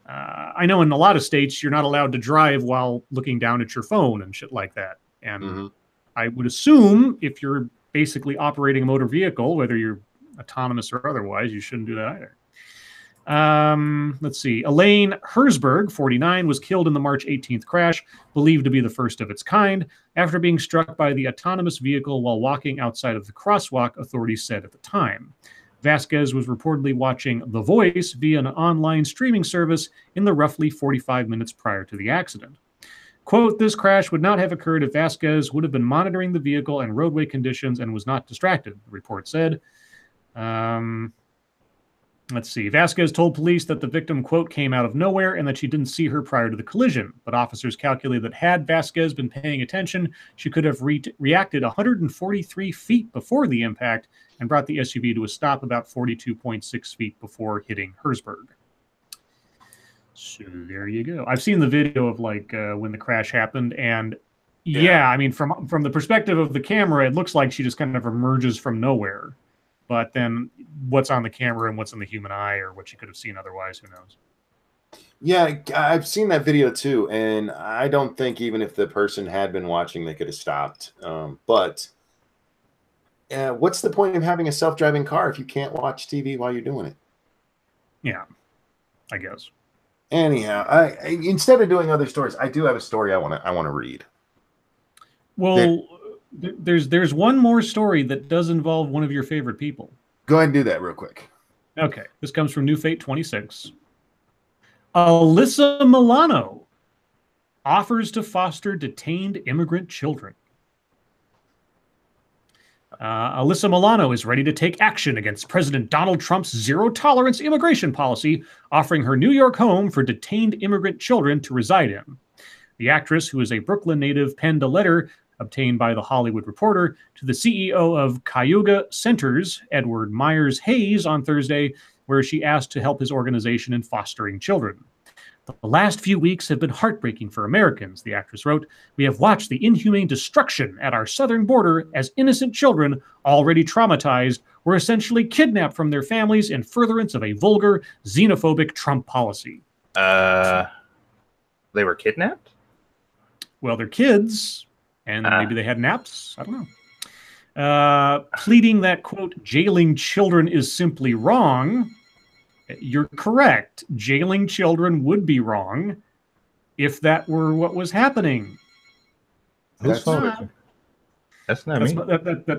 I know in a lot of states you're not allowed to drive while looking down at your phone and shit like that. And I would assume if you're basically operating a motor vehicle, whether you're autonomous or otherwise, you shouldn't do that either. Let's see. Elaine Herzberg, 49, was killed in the March 18th crash, believed to be the first of its kind, after being struck by the autonomous vehicle while walking outside of the crosswalk, authorities said at the time. Vasquez was reportedly watching The Voice via an online streaming service in the roughly 45 minutes prior to the accident. Quote, "This crash would not have occurred if Vasquez would have been monitoring the vehicle and roadway conditions and was not distracted," the report said. Let's see. Vasquez told police that the victim, quote, "came out of nowhere and that she didn't see her prior to the collision. But officers calculated that had Vasquez been paying attention, she could have reacted 143 feet before the impact and brought the SUV to a stop about 42.6 feet before hitting Herzberg." So there you go. I've seen the video of like when the crash happened, and yeah, I mean, from the perspective of the camera, it looks like she just kind of emerges from nowhere. But then what's on the camera and what's in the human eye or what you could have seen otherwise, who knows? Yeah, I've seen that video too. And I don't think even if the person had been watching, they could have stopped. But what's the point of having a self-driving car if you can't watch TV while you're doing it? Yeah, I guess. Anyhow, instead of doing other stories, I do have a story I want to read. Well, there's one more story that does involve one of your favorite people. Go ahead and do that real quick. Okay, this comes from New Fate 26. Alyssa Milano offers to foster detained immigrant children. Alyssa Milano is ready to take action against President Donald Trump's zero-tolerance immigration policy, offering her New York home for detained immigrant children to reside in. The actress, who is a Brooklyn native, penned a letter obtained by The Hollywood Reporter to the CEO of Cayuga Centers, Edward Myers Hayes, on Thursday, where she asked to help his organization in fostering children. "The last few weeks have been heartbreaking for Americans," the actress wrote. "We have watched the inhumane destruction at our southern border as innocent children, already traumatized, were essentially kidnapped from their families in furtherance of a vulgar, xenophobic Trump policy." They were kidnapped? Well, they're kids, and maybe they had naps. I don't know. Pleading that, quote, "jailing children is simply wrong." You're correct. Jailing children would be wrong if that were what was happening. That's not me. That's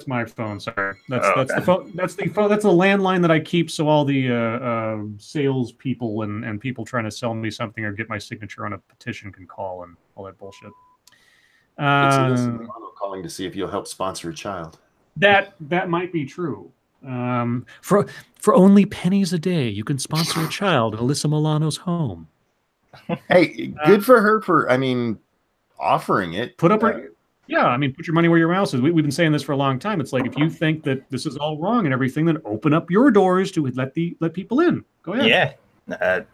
my phone. Sorry, that's okay. the phone. That's the phone. That's the landline that I keep so all the sales people and people trying to sell me something or get my signature on a petition can call and all that bullshit. It's Alyssa Milano calling to see if you'll help sponsor a child. That might be true. For only pennies a day, you can sponsor a child in Alyssa Milano's home. Hey, good for her for, offering it. Put up her, yeah, put your money where your mouth is. We've been saying this for a long time. It's like, if you think that this is all wrong and everything, then open up your doors to let people in. Go ahead. Yeah,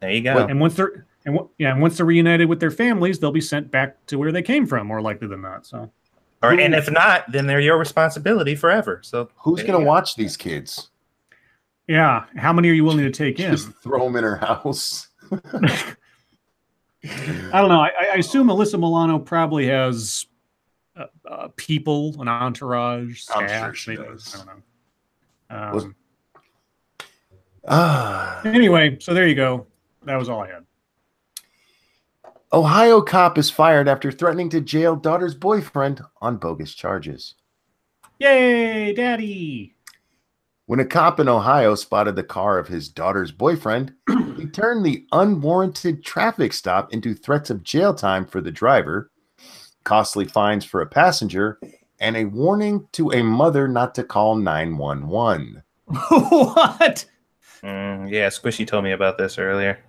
there you go. And once they're reunited with their families, they'll be sent back to where they came from, more likely than not. So, And if not, then they're your responsibility forever. So who's going to watch these kids? Yeah. How many are you willing to take in? Just throw them in her house. I don't know. I assume Alyssa Milano probably has people, an entourage, staff. I'm sure she maybe. does. I don't know. Anyway, so there you go. That was all I had. Ohio cop is fired after threatening to jail daughter's boyfriend on bogus charges. Yay, Daddy! When a cop in Ohio spotted the car of his daughter's boyfriend, he turned the unwarranted traffic stop into threats of jail time for the driver, costly fines for a passenger, and a warning to a mother not to call 911. What? Yeah, Squishy told me about this earlier.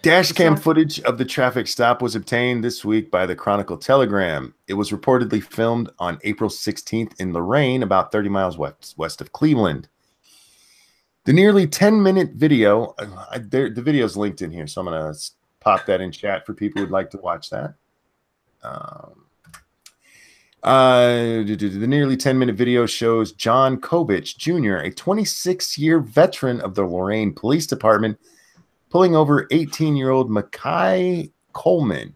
Dashcam footage of the traffic stop was obtained this week by the Chronicle Telegram. It was reportedly filmed on April 16th in Lorain, about 30 miles west of Cleveland. The nearly 10-minute video, the video is linked in here, so I'm going to pop that in chat for people who'd like to watch that. The nearly 10-minute video shows John Kovich Jr., a 26-year veteran of the Lorain Police Department, pulling over 18-year-old Mackay Coleman.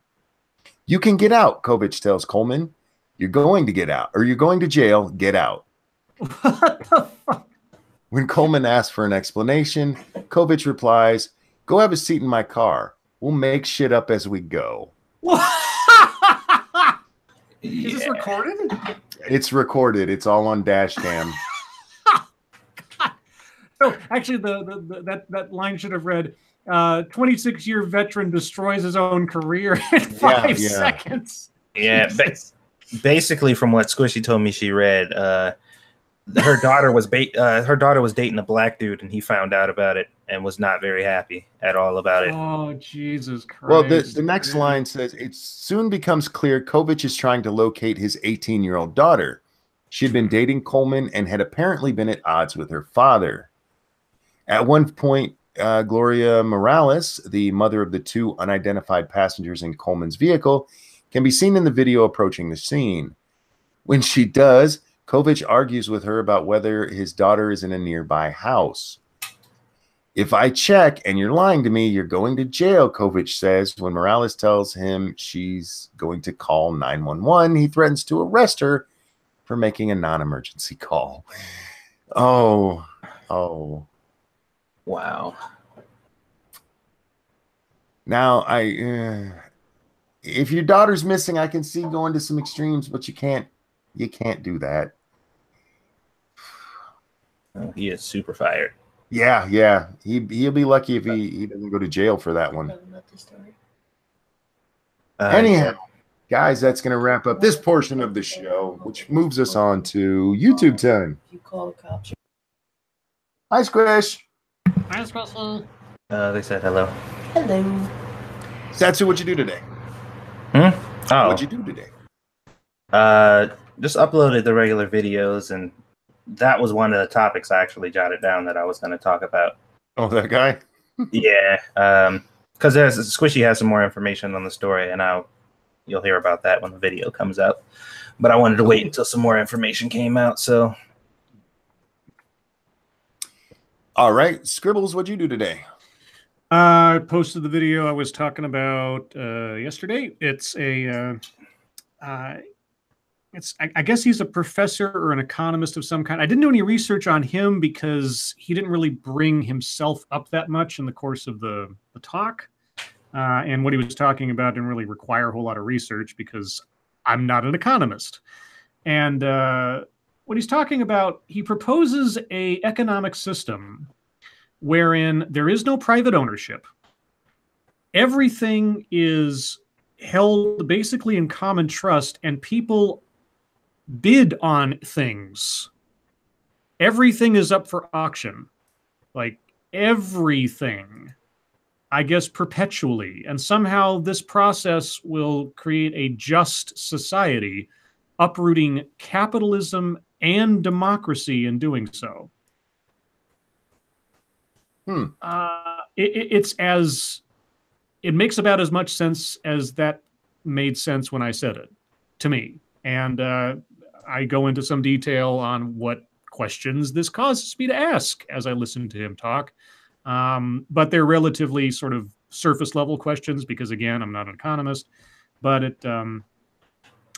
You can get out, Kovich tells Coleman. You're going to get out, or you're going to jail. Get out. What the fuck? When Coleman asks for an explanation, Kovich replies, "Go have a seat in my car. We'll make shit up as we go." Is this recorded? It's recorded. It's all on Dashcam. Oh, actually, that line should have read, 26-year veteran destroys his own career in 5 seconds. Yeah, basically from what Squishy told me she read, her daughter was dating a black dude, and he found out about it and was not very happy at all about it. Oh, Jesus Christ. Well, the next line says, it soon becomes clear Kovich is trying to locate his 18-year-old daughter. She had been dating Coleman and had apparently been at odds with her father. At one point, Gloria Morales, the mother of the 2 unidentified passengers in Coleman's vehicle, can be seen in the video approaching the scene. When she does, Kovich argues with her about whether his daughter is in a nearby house. "If I check and you're lying to me, you're going to jail," Kovich says. When Morales tells him she's going to call 911, he threatens to arrest her for making a non-emergency call. Oh. Wow. Now, if your daughter's missing, I can see going to some extremes, but you can't do that. Oh, he is super fired. Yeah. He'll be lucky if he doesn't go to jail for that one. Anyhow, guys, that's going to wrap up this portion of the show, which moves us on to YouTube time. You call the cops. Hi, Squish. Hi, Squishy. They said hello. Hello. Satsu, what'd you do today? Oh. What'd you do today? Just uploaded the regular videos, and that was one of the topics I actually jotted down that I was going to talk about. Oh, that guy? Yeah. Because Squishy has some more information on the story, and you'll hear about that when the video comes out. But I wanted to wait until some more information came out, so. All right. Scribbles, what'd you do today? I posted the video I was talking about yesterday. It's I guess he's a professor or an economist of some kind. I didn't do any research on him because he didn't really bring himself up that much in the course of the talk. And what he was talking about didn't really require a whole lot of research because I'm not an economist. And what he's talking about, he proposes an economic system wherein there is no private ownership. Everything is held basically in common trust, and people bid on things. Everything is up for auction. Like everything, I guess, perpetually. And somehow this process will create a just society, uprooting capitalism and democracy in doing so. It makes about as much sense as that made sense when I said it to me. And I go into some detail on what questions this causes me to ask as I listen to him talk. But they're relatively sort of surface level questions because, again, I'm not an economist. But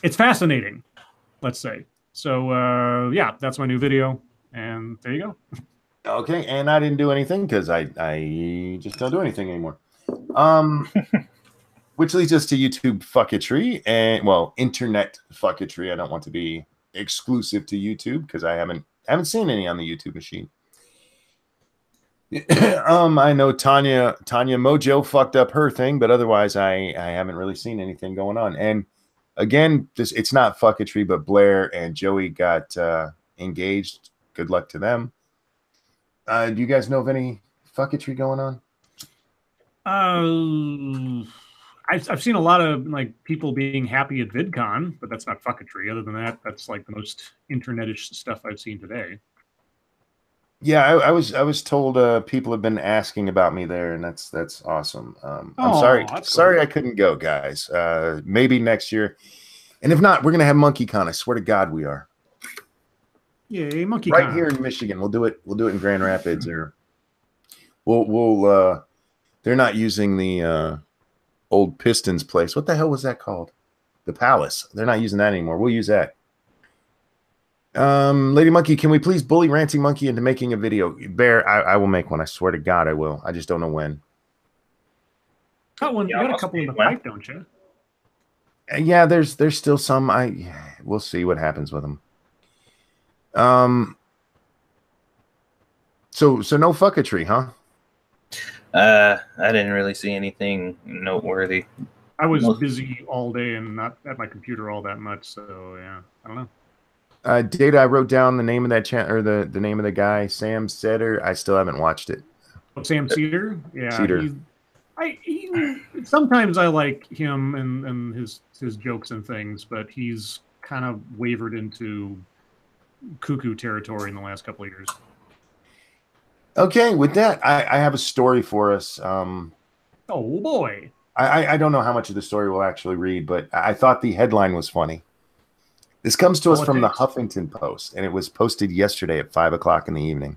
it's fascinating, let's say. So yeah, that's my new video, and there you go. Okay, and I didn't do anything because I just don't do anything anymore. Which leads us to YouTube fucketry and, well, internet fucketry. I don't want to be exclusive to YouTube because I haven't seen any on the YouTube machine. I know Tanya Mojo fucked up her thing, but otherwise I haven't really seen anything going on. And again, it's not fucketry, but Blair and Joey got engaged. Good luck to them. Do you guys know of any fucketry going on? I've seen a lot of like people being happy at VidCon, but that's not fucketry. Other than that, that's like the most internetish stuff I've seen today. Yeah, I was told people have been asking about me there, and that's awesome. I'm sorry I couldn't go, guys. Maybe next year, and if not, we're gonna have MonkeyCon. I swear to God, we are. Yay, MonkeyCon! Right here in Michigan, we'll do it in Grand Rapids, or we'll they're not using the old Pistons place. What the hell was that called? The Palace. They're not using that anymore. We'll use that. Lady Monkey, can we please bully Ranting Monkey into making a video? Bear, I will make one. I swear to God, I will. I just don't know when. Got one. You got a couple in the pipe, don't you? Yeah, there's still some. We'll see what happens with them. So no fucketry, huh? I didn't really see anything noteworthy. I was busy all day and not at my computer all that much, so yeah, I don't know. Data, I wrote down the name of that channel, or the name of the guy, Sam Seder. I still haven't watched it. Oh, Sam Cedar? Yeah. Cedar. Sometimes I like him and his jokes and things, but he's kind of wavered into cuckoo territory in the last couple of years. Okay, with that, I have a story for us. Oh boy. I don't know how much of the story we'll actually read, but I thought the headline was funny. This comes to us from the Huffington Post, and it was posted yesterday at 5 o'clock in the evening.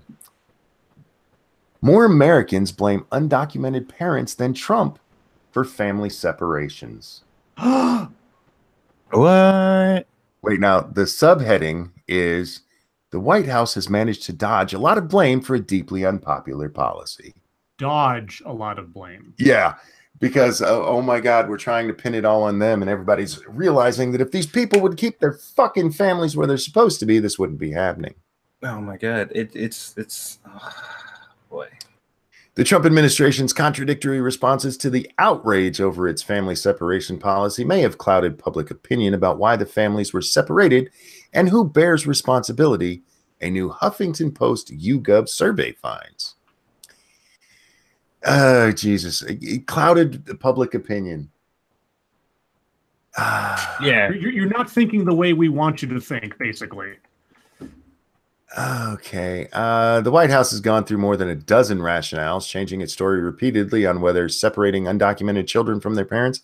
More Americans blame undocumented parents than Trump for family separations. What? Wait, now the subheading is the White House has managed to dodge a lot of blame for a deeply unpopular policy. Dodge a lot of blame. Yeah. Because, oh my God, we're trying to pin it all on them, and everybody's realizing that if these people would keep their fucking families where they're supposed to be, this wouldn't be happening. Oh my God, it's boy. The Trump administration's contradictory responses to the outrage over its family separation policy may have clouded public opinion about why the families were separated and who bears responsibility, a new Huffington Post YouGov survey finds. Oh, Jesus. It clouded the public opinion. Yeah. You're not thinking the way we want you to think, basically. Okay. The White House has gone through more than a dozen rationales, changing its story repeatedly on whether separating undocumented children from their parents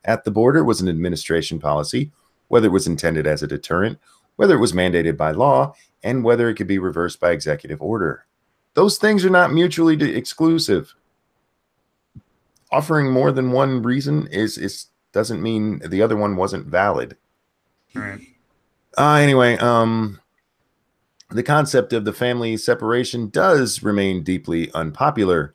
at the border was an administration policy, whether it was intended as a deterrent, whether it was mandated by law, and whether it could be reversed by executive order. Those things are not mutually exclusive. Offering more than one reason doesn't mean the other one wasn't valid. Right. Anyway, the concept of the family separation does remain deeply unpopular.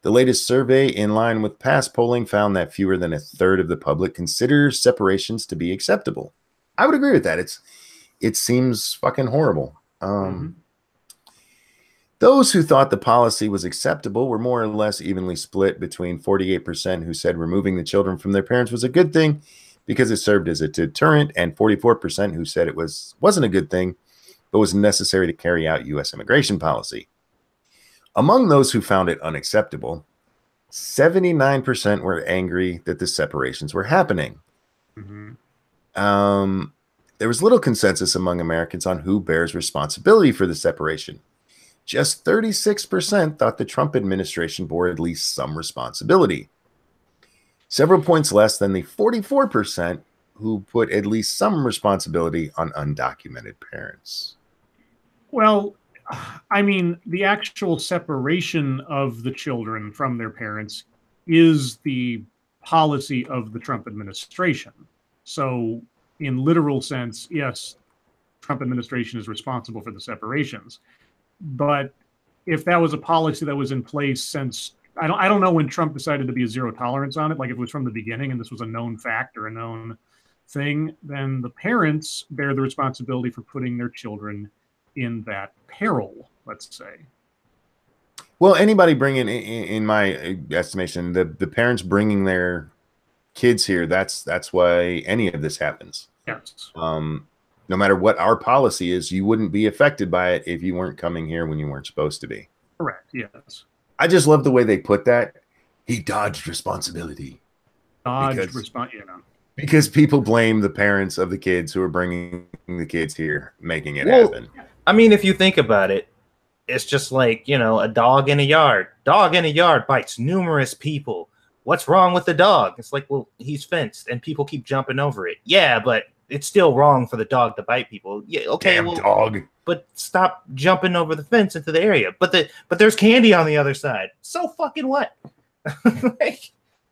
The latest survey, in line with past polling, found that fewer than a third of the public consider separations to be acceptable. I would agree with that. It seems fucking horrible. Those who thought the policy was acceptable were more or less evenly split between 48% who said removing the children from their parents was a good thing because it served as a deterrent, and 44% who said it wasn't a good thing but was necessary to carry out U.S. immigration policy. Among those who found it unacceptable, 79% were angry that the separations were happening. There was little consensus among Americans on who bears responsibility for the separation. Just 36% thought the Trump administration bore at least some responsibility. Several points less than the 44% who put at least some responsibility on undocumented parents. Well, I mean, the actual separation of the children from their parents is the policy of the Trump administration. So, in literal sense, yes, Trump administration is responsible for the separations. But if that was a policy that was in place since I don't know when Trump decided to be a zero tolerance on it, like if it was from the beginning and this was a known fact or a known thing, then the parents bear the responsibility for putting their children in that peril, let's say. Well, anybody bringing, in my estimation, the parents bringing their kids here, that's why any of this happens. Yes. No matter what our policy is, you wouldn't be affected by it if you weren't coming here when you weren't supposed to be. Correct. Yes. I just love the way they put that. He dodged responsibility. Because people blame the parents of the kids who are bringing the kids here, making it happen. I mean, if you think about it, it's just like, you know, a dog in a yard. Dog in a yard bites numerous people. What's wrong with the dog? It's like, well, he's fenced and people keep jumping over it. Yeah, but it's still wrong for the dog to bite people. Yeah, okay, damn dog. But stop jumping over the fence into the area. But there's candy on the other side. So fucking what? Like,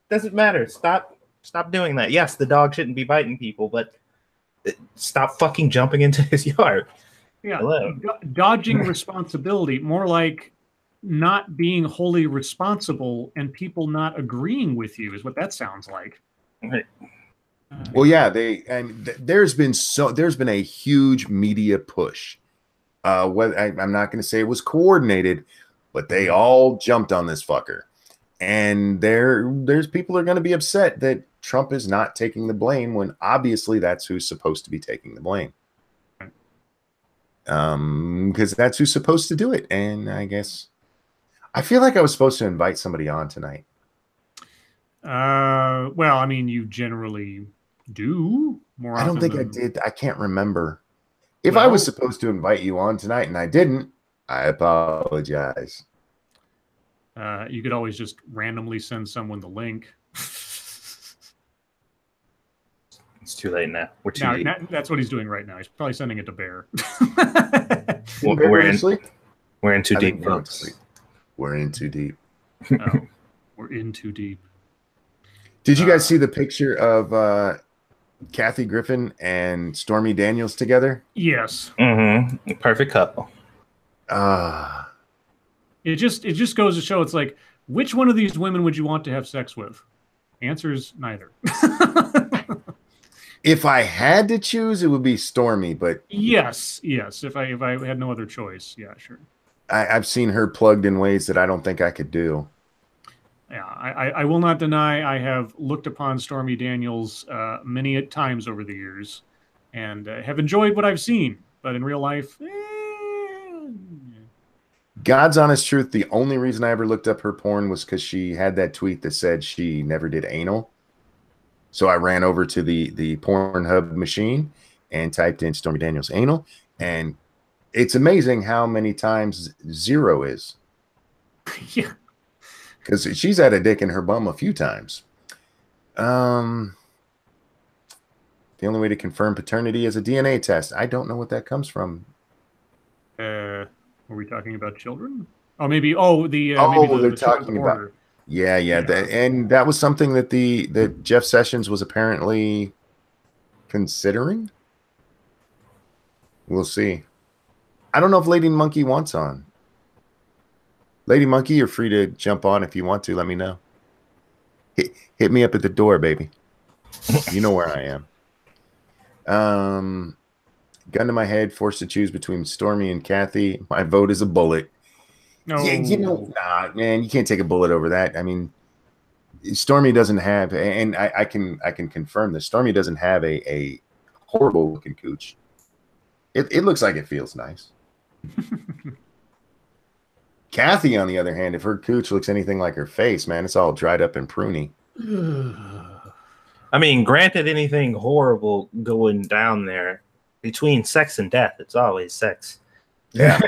doesn't matter. Stop doing that. Yes, the dog shouldn't be biting people, but stop fucking jumping into his yard. Yeah, dodging responsibility, more like not being wholly responsible and people not agreeing with you is what that sounds like. Right. Well, yeah, there's been a huge media push. I'm not going to say it was coordinated, but they all jumped on this fucker. And there's people are going to be upset that Trump is not taking the blame when obviously that's who's supposed to be taking the blame. Because that's who's supposed to do it. And I guess I feel like I was supposed to invite somebody on tonight. Well, I mean, you generally do more often. I don't think I did. I can't remember. If I was supposed to invite you on tonight and I didn't, I apologize. You could always just randomly send someone the link. It's too late now. We're too deep. That's what he's doing right now. He's probably sending it to Bear. We're in too deep, folks. We're in too deep. Oh, we're in too deep. Did you guys see the picture of Kathy Griffin and Stormy Daniels together? Yes. Mm-hmm. Perfect couple. It just goes to show, it's like, which one of these women would you want to have sex with? Answer's neither. If I had to choose, it would be Stormy, but yes. If I had no other choice, yeah, sure. I've seen her plugged in ways that I don't think I could do. Yeah, I will not deny I have looked upon Stormy Daniels many times over the years, and have enjoyed what I've seen. But in real life, God's honest truth, the only reason I ever looked up her porn was because she had that tweet that said she never did anal. So I ran over to the Pornhub machine and typed in Stormy Daniels anal, and it's amazing how many times 0 is. Yeah. Because she's had a dick in her bum a few times. The only way to confirm paternity is a DNA test. I don't know what that comes from. Were we talking about children? Oh, maybe. Oh, maybe they're talking about. Yeah. And that was something that Jeff Sessions was apparently considering. We'll see. I don't know if Lady Monkey wants on. Lady Monkey, you're free to jump on if you want to. Let me know. Hit me up at the door, baby. You know where I am. Gun to my head, forced to choose between Stormy and Kathy. My vote is a bullet. No, nah, man, you can't take a bullet over that. I mean, Stormy doesn't have, and I can confirm this. Stormy doesn't have a horrible looking cooch. It looks like it feels nice. Kathy, on the other hand, if her cooch looks anything like her face, man, it's all dried up and pruny. I mean, granted, anything horrible going down there, between sex and death, it's always sex. Yeah.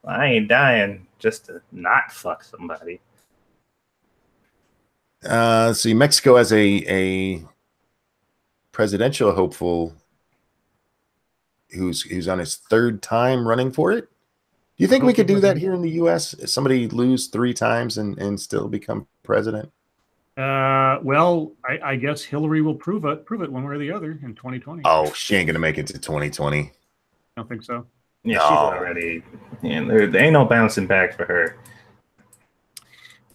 I ain't dying just to not fuck somebody. See, Mexico has a presidential hopeful who's on his third time running for it. Do you think we could do that here in the U.S.? Somebody lose 3 times and still become president? Well, I guess Hillary will prove it one way or the other in 2020. Oh, she ain't gonna make it to 2020. I don't think so. Yeah, No. she's already. Yeah, there ain't no bouncing back for her.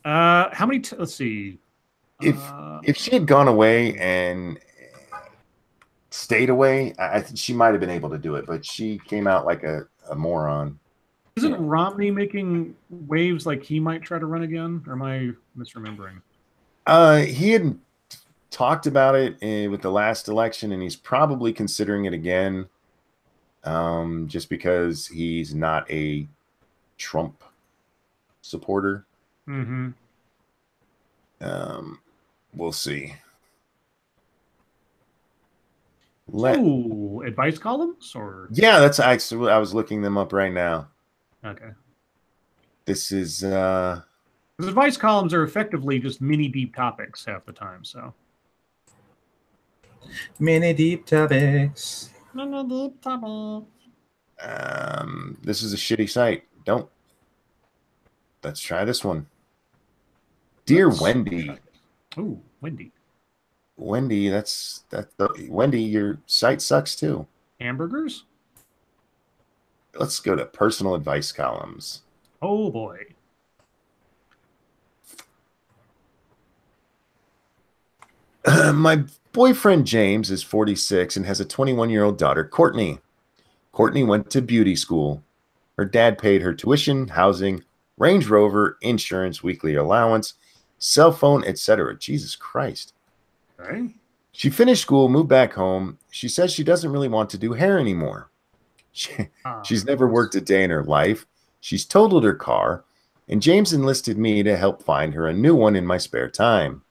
How many? Let's see. If she had gone away and stayed away, I think she might have been able to do it, but she came out like a moron. Isn't Romney making waves like he might try to run again? Or am I misremembering? He had talked about it with the last election, and he's probably considering it again, just because he's not a Trump supporter. Mm-hmm. We'll see. Advice columns or yeah, that's actually I was looking them up right now. Okay. This is because advice columns are effectively just mini deep topics half the time. So mini deep topics. Mini deep topics. This is a shitty site. Let's try this one. Dear Wendy. Oh, Wendy. Wendy, Wendy, your site sucks too. Hamburgers? Let's go to personal advice columns. Oh boy. My boyfriend James is 46 and has a 21-year-old daughter, Courtney. Courtney went to beauty school. Her dad paid her tuition, housing, Range Rover, insurance, weekly allowance, cell phone, etc. Jesus Christ. Okay. She finished school, moved back home. She says she doesn't really want to do hair anymore. She's never worked a day in her life. She's totaled her car, and James enlisted me to help find her a new one in my spare time.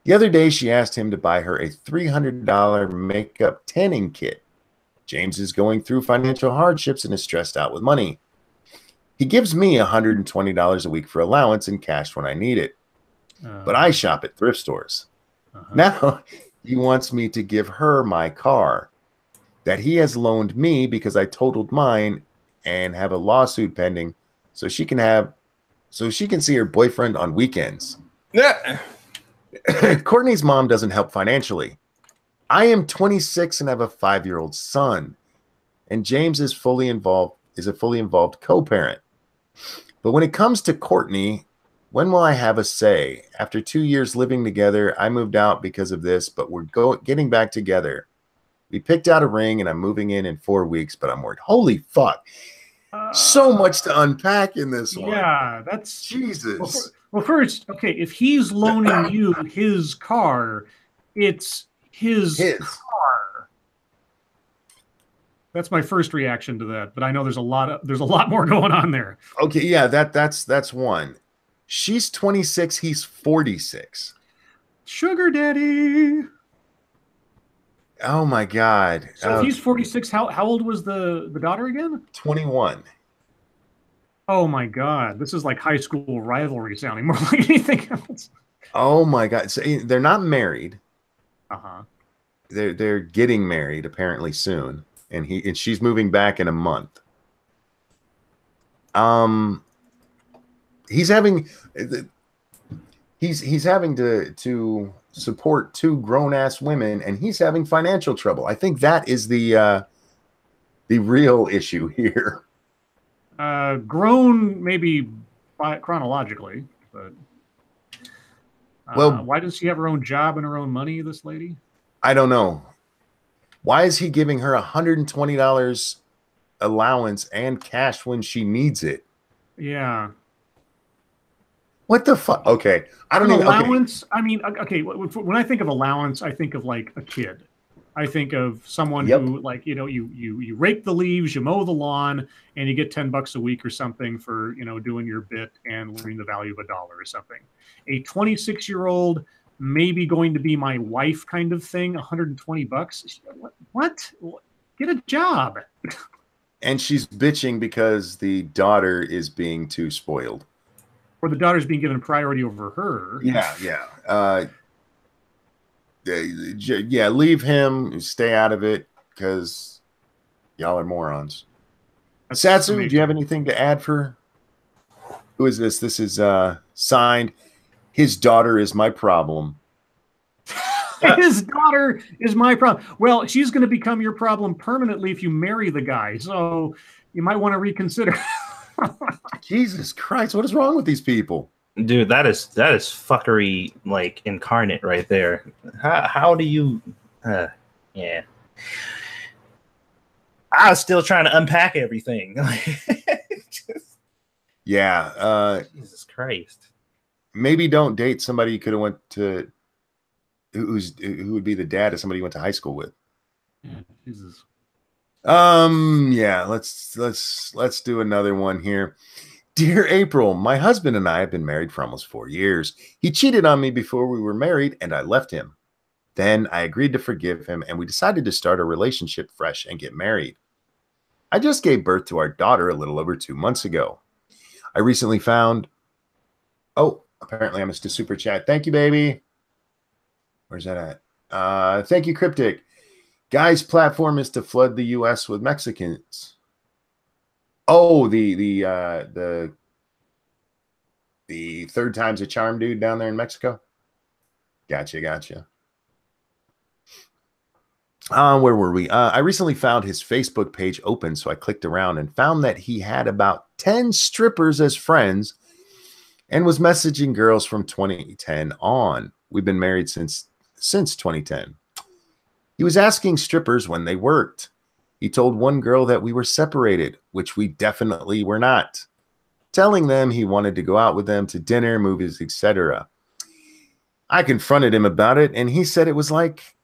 The other day, she asked him to buy her a $300 makeup tanning kit. James is going through financial hardships and is stressed out with money. He gives me $120 a week for allowance and cash when I need it. But I shop at thrift stores. Now, he wants me to give her my car that he has loaned me because I totaled mine and have a lawsuit pending so she can see her boyfriend on weekends. Yeah. Courtney's mom doesn't help financially. I am 26 and have a 5-year-old son, and James is a fully involved co-parent. But when it comes to Courtney, when will I have a say? After 2 years living together, I moved out because of this, but we're getting back together. We picked out a ring, and I'm moving in 4 weeks, but I'm worried. Holy fuck. So much to unpack in this one. Yeah, that's... Jesus. Well, first, okay, if he's loaning you his car, it's his car. That's my first reaction to that, but I know there's a lot more going on there. Okay, yeah, that's one. She's 26, he's 46. Sugar daddy. Oh my God. So if he's 46, how old was the daughter again? 21. Oh my God. This is like high school rivalry sounding more like anything else. Oh my God. So they're not married. Uh-huh. They're getting married apparently soon. And she's moving back in a month. He's having to support 2 grown-ass women, and he's having financial trouble. I think that is the real issue here. Grown maybe chronologically, but why does she have her own job and her own money, this lady? I don't know. Why is he giving her $120 allowance and cash when she needs it? Yeah. What the fuck? Okay. I don't even... Allowance? Okay. I mean, okay, when I think of allowance, I think of like a kid. I think of someone who, like, you know, you rake the leaves, you mow the lawn, and you get $10 a week or something for, you know, doing your bit and learning the value of $1 or something. A 26-year-old, maybe going to be my wife kind of thing, $120. What? Get a job. And she's bitching because the daughter is being too spoiled. Or the daughter's being given priority over her. Yeah. Yeah, leave him. Stay out of it because y'all are morons. That's Satsu, do you have amazing. anything to add for? Who is this? This is signed. His daughter is my problem. His daughter is my problem. Well, she's going to become your problem permanently if you marry the guy. So you might want to reconsider. Jesus Christ, what is wrong with these people? Dude, that is fuckery like incarnate right there. How do you? Yeah, I was still trying to unpack everything. Yeah, Jesus Christ. maybe don't date somebody you could have went to. Who would be the dad of somebody you went to high school with? Yeah, Jesus. Yeah, let's do another one here. Dear April, my husband and I have been married for almost 4 years. He cheated on me before we were married and I left him. Then I agreed to forgive him and we decided to start a relationship fresh and get married. I just gave birth to our daughter a little over 2 months ago. I recently found, oh, apparently I missed a super chat. Thank you, baby. Where's that at? Thank you, Cryptic. Guy's platform is to flood the U.S. with Mexicans. Oh, the third time's a charm dude down there in Mexico. Gotcha. Where were we? I recently found his Facebook page open, so I clicked around and found that he had about 10 strippers as friends and was messaging girls from 2010 on. We've been married since 2010. He was asking strippers when they worked. He told one girl that we were separated, which we definitely were not, telling them he wanted to go out with them to dinner, movies, etc. I confronted him about it, and he said it was like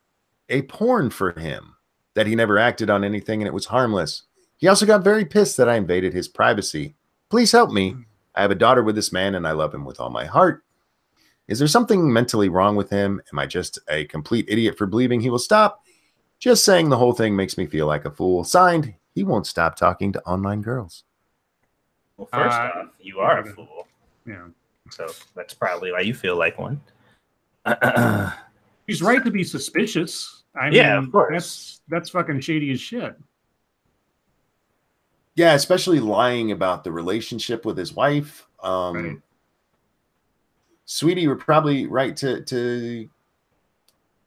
a porn for him, that he never acted on anything and it was harmless. He also got very pissed that I invaded his privacy. Please help me. I have a daughter with this man and I love him with all my heart. Is there something mentally wrong with him? Am I just a complete idiot for believing he will stop? Just saying the whole thing makes me feel like a fool. Signed, he won't stop talking to online girls. Well, first off, you are a fool. Yeah. So that's probably why you feel like one. He's right to be suspicious. I Yeah, mean, of course. That's fucking shady as shit. Yeah, especially lying about the relationship with his wife. Right. Sweetie, you were probably right to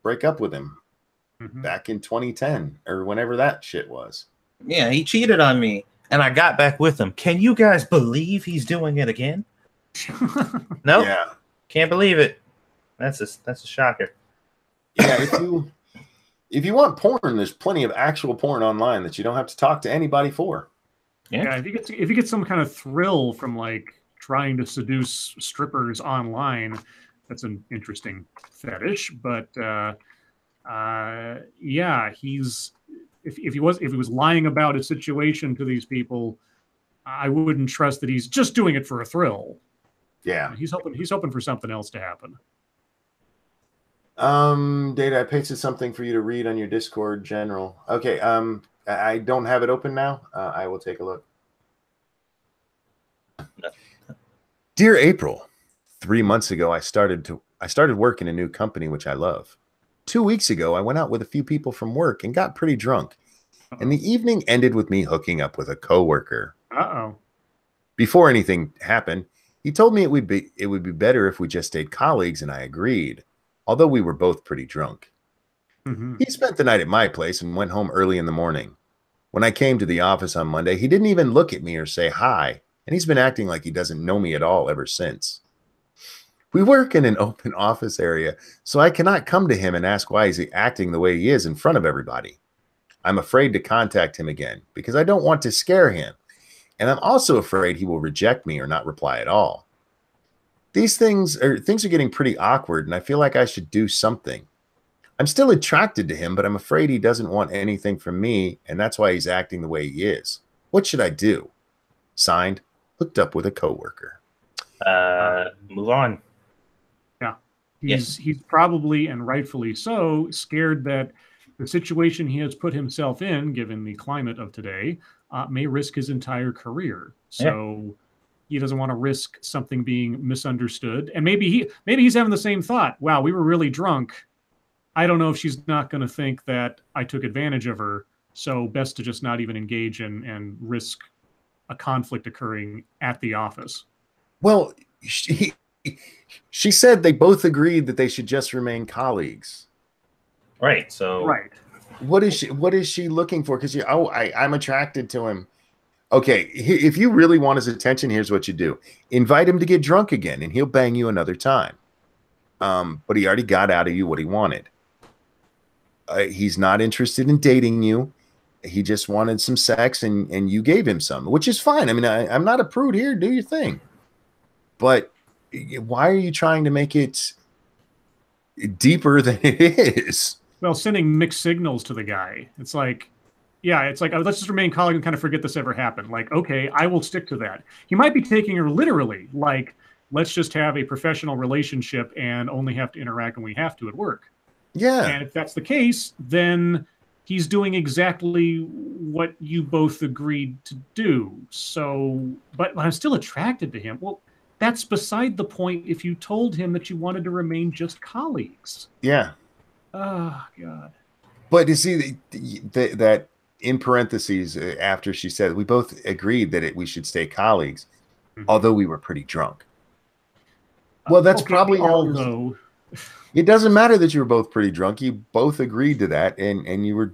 break up with him back in 2010 or whenever that shit was. Yeah, he cheated on me and I got back with him. Can you guys believe he's doing it again? No, Yeah. Can't believe it. That's a shocker. Yeah, if you want porn, there's plenty of actual porn online that you don't have to talk to anybody for. Yeah, if you get some kind of thrill from like trying to seduce strippers online, that's an interesting fetish. But yeah, if he was lying about a situation to these people, I wouldn't trust that he's just doing it for a thrill. Yeah, he's hoping for something else to happen. Data, I pasted something for you to read on your Discord general. Okay, I don't have it open now. I will take a look. Dear April, 3 months ago I started work in a new company which I love. 2 weeks ago I went out with a few people from work and got pretty drunk. And the evening ended with me hooking up with a coworker. Uh-oh. Before anything happened, he told me it would be better if we just stayed colleagues, and I agreed, although we were both pretty drunk. He spent the night at my place and went home early in the morning. When I came to the office on Monday, he didn't even look at me or say hi, and he's been acting like he doesn't know me at all ever since. We work in an open office area, so I cannot come to him and ask why he's acting the way he is in front of everybody. I'm afraid to contact him again because I don't want to scare him, and I'm also afraid he will reject me or not reply at all. Things are getting pretty awkward, and I feel like I should do something. I'm still attracted to him, but I'm afraid he doesn't want anything from me, and that's why he's acting the way he is. What should I do? Signed, hooked up with a coworker. Move on. Yeah. He's probably, and rightfully so, scared that the situation he has put himself in, given the climate of today, may risk his entire career. So he doesn't want to risk something being misunderstood. And maybe he's having the same thought. Wow, we were really drunk. I don't know if she's not going to think that I took advantage of her. So best to just not even engage and risk a conflict occurring at the office. Well, she said they both agreed that they should just remain colleagues. Right. So Right. What is she looking for? Because I'm attracted to him. Okay, if you really want his attention, here's what you do: invite him to get drunk again, and he'll bang you another time. But he already got out of you what he wanted. He's not interested in dating you. He just wanted some sex, and you gave him some, which is fine. I mean, I'm not a prude here. Do your thing. But why are you trying to make it deeper than it is? Well, sending mixed signals to the guy. It's like, yeah, it's like, oh, let's just remain colleagues and kind of forget this ever happened. Like, okay, I will stick to that. He might be taking her literally, like, let's just have a professional relationship and only have to interact when we have to at work. Yeah. And if that's the case, then he's doing exactly what you both agreed to do. So, but I'm still attracted to him. Well, that's beside the point if you told him that you wanted to remain just colleagues. Yeah. Oh, God. But you see that in parentheses after she said, we both agreed that we should stay colleagues, although we were pretty drunk. Well, that's okay, probably although it doesn't matter that you were both pretty drunk. You both agreed to that, and you were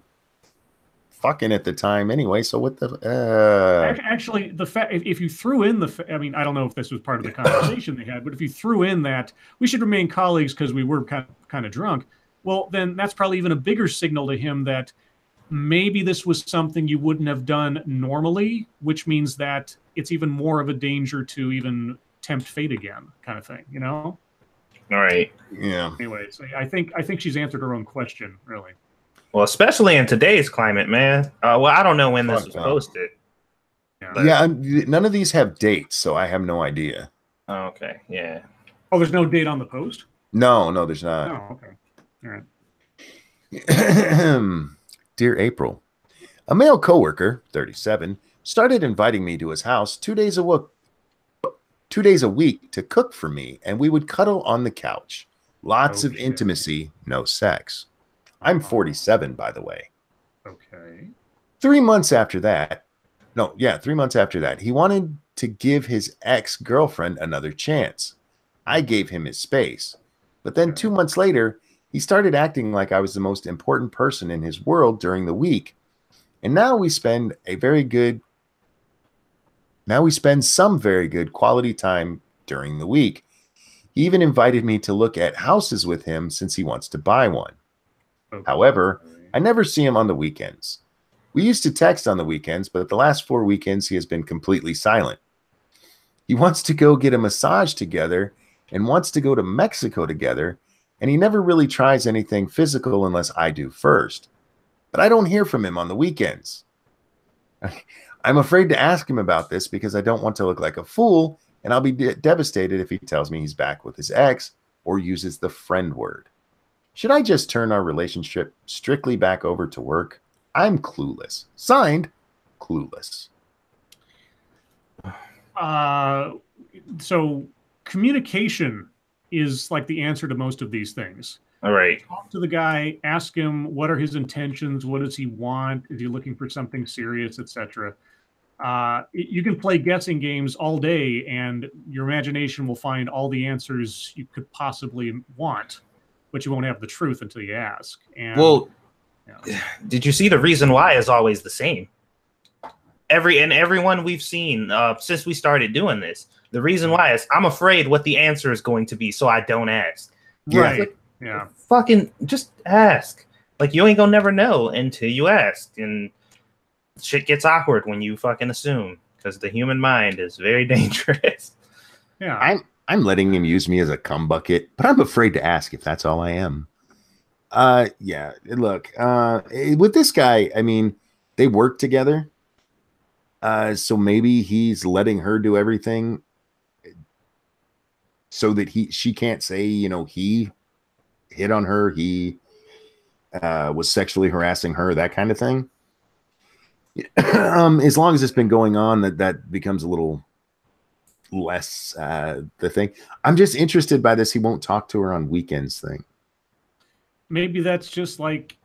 fucking at the time anyway. So what the actually, the fact if you threw in I mean, I don't know if this was part of the conversation they had, but if you threw in that we should remain colleagues because we were kind of drunk, well, then that's probably even a bigger signal to him that maybe this was something you wouldn't have done normally, which means that it's even more of a danger to even tempt fate again, kind of thing, you know? All right. Yeah. Anyways, I think she's answered her own question, really. Well, especially in today's climate, man. Well, I don't know when this was posted. Yeah, none of these have dates, so I have no idea. Oh, okay. Yeah. Oh, there's no date on the post? No, there's not. Oh, okay. All right. Dear April, a male coworker, 37, started inviting me to his house 2 days a week to cook for me, and we would cuddle on the couch. Lots of intimacy, no sex. I'm 47, by the way. Okay. 3 months after that, 3 months after that, he wanted to give his ex-girlfriend another chance. I gave him his space. But then 2 months later, he started acting like I was the most important person in his world during the week. And now we spend some very good quality time during the week. He even invited me to look at houses with him since he wants to buy one. Okay. However, I never see him on the weekends. We used to text on the weekends, but the last 4 weekends he has been completely silent. He wants to go get a massage together and wants to go to Mexico together, and he never really tries anything physical unless I do first. But I don't hear from him on the weekends. I'm afraid to ask him about this because I don't want to look like a fool, and I'll be devastated if he tells me he's back with his ex or uses the friend word. Should I just turn our relationship strictly back over to work? I'm clueless. Signed, Clueless. So communication is like the answer to most of these things. All right. Talk to the guy, ask him what are his intentions, what does he want, is he looking for something serious, etc. You can play guessing games all day, and your imagination will find all the answers you could possibly want, but you won't have the truth until you ask. And, well, did you see the reason why is always the same? Everyone we've seen since we started doing this, the reason why is I'm afraid what the answer is going to be, so I don't ask. Right. Like, yeah. Fucking just ask. Like, you ain't gonna never know until you ask, and shit gets awkward when you fucking assume, because the human mind is very dangerous. Yeah. I'm letting him use me as a cum bucket, but I'm afraid to ask if that's all I am. Yeah. Look, with this guy, I mean, they work together. So maybe he's letting her do everything so that she can't say, he hit on her, he was sexually harassing her, that kind of thing. As long as it's been going on, that becomes a little less the thing. I'm just interested by this he won't talk to her on weekends thing. maybe that's just like,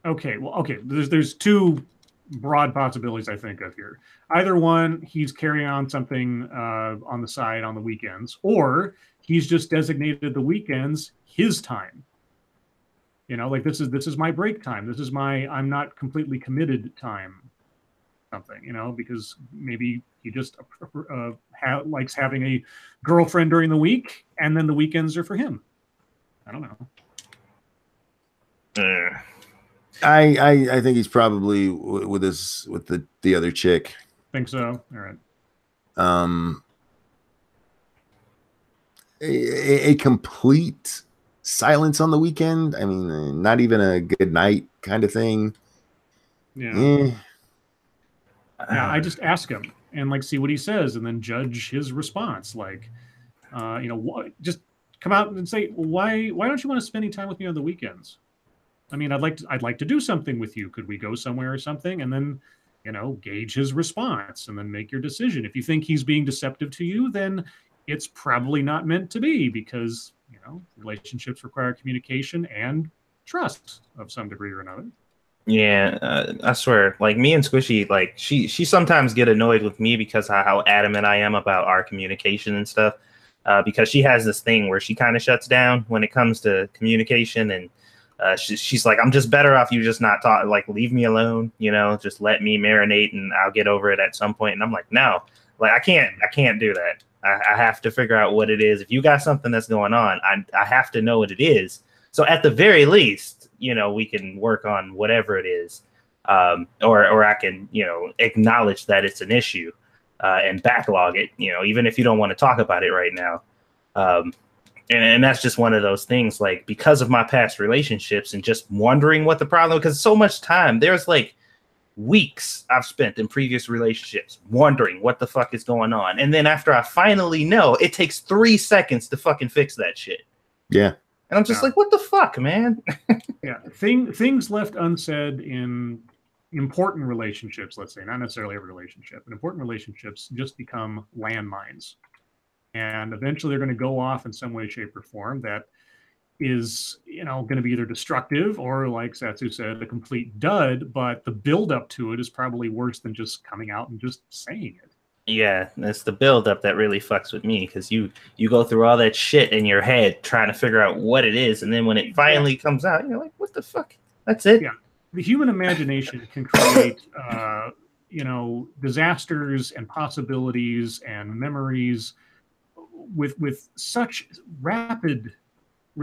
okay, well, okay, there's two broad possibilities I think of here. Either one, he's carrying on something on the side on the weekends, or he's just designated the weekends his time. Like this is my break time. This is my I'm not completely committed time. Something, because maybe he just likes having a girlfriend during the week, and then the weekends are for him. I don't know. I think he's probably with the other chick. Think so. All right. A complete silence on the weekend. I mean, not even a good night kind of thing. Yeah. Yeah, I just ask him and like see what he says, and then judge his response. Like, just come out and say, well, why don't you want to spend any time with me on the weekends? I mean, I'd like to do something with you. Could we go somewhere or something? And then, gauge his response and then make your decision. If you think he's being deceptive to you, then it's probably not meant to be, because, relationships require communication and trust of some degree or another. Yeah, I swear, like me and Squishy, like she sometimes get annoyed with me because how adamant I am about our communication and stuff. Because she has this thing where she kind of shuts down when it comes to communication, and she's like, I'm just better off you just not talk, like leave me alone, just let me marinate and I'll get over it at some point. And I'm like, no, like I can't do that. I have to figure out what it is. If you got something that's going on, I have to know what it is. So at the very least, we can work on whatever it is, or I can, acknowledge that it's an issue and backlog it, even if you don't want to talk about it right now. And that's just one of those things, like, because of my past relationships and just wondering what the problem, because so much time, there's like weeks I've spent in previous relationships wondering what the fuck is going on. And then after I finally know, it takes 3 seconds to fucking fix that shit. Yeah. And I'm just like, what the fuck, man? Yeah. Things left unsaid in important relationships, let's say, not necessarily every relationship, but important relationships just become landmines. And eventually they're going to go off in some way, shape, or form that is, going to be either destructive or, like Satsu said, a complete dud. But the buildup to it is probably worse than just coming out and just saying it. Yeah, it's the buildup that really fucks with me, because you go through all that shit in your head trying to figure out what it is, and then when it finally comes out, you're like, what the fuck? That's it? Yeah. The human imagination can create, disasters and possibilities and memories with such rapid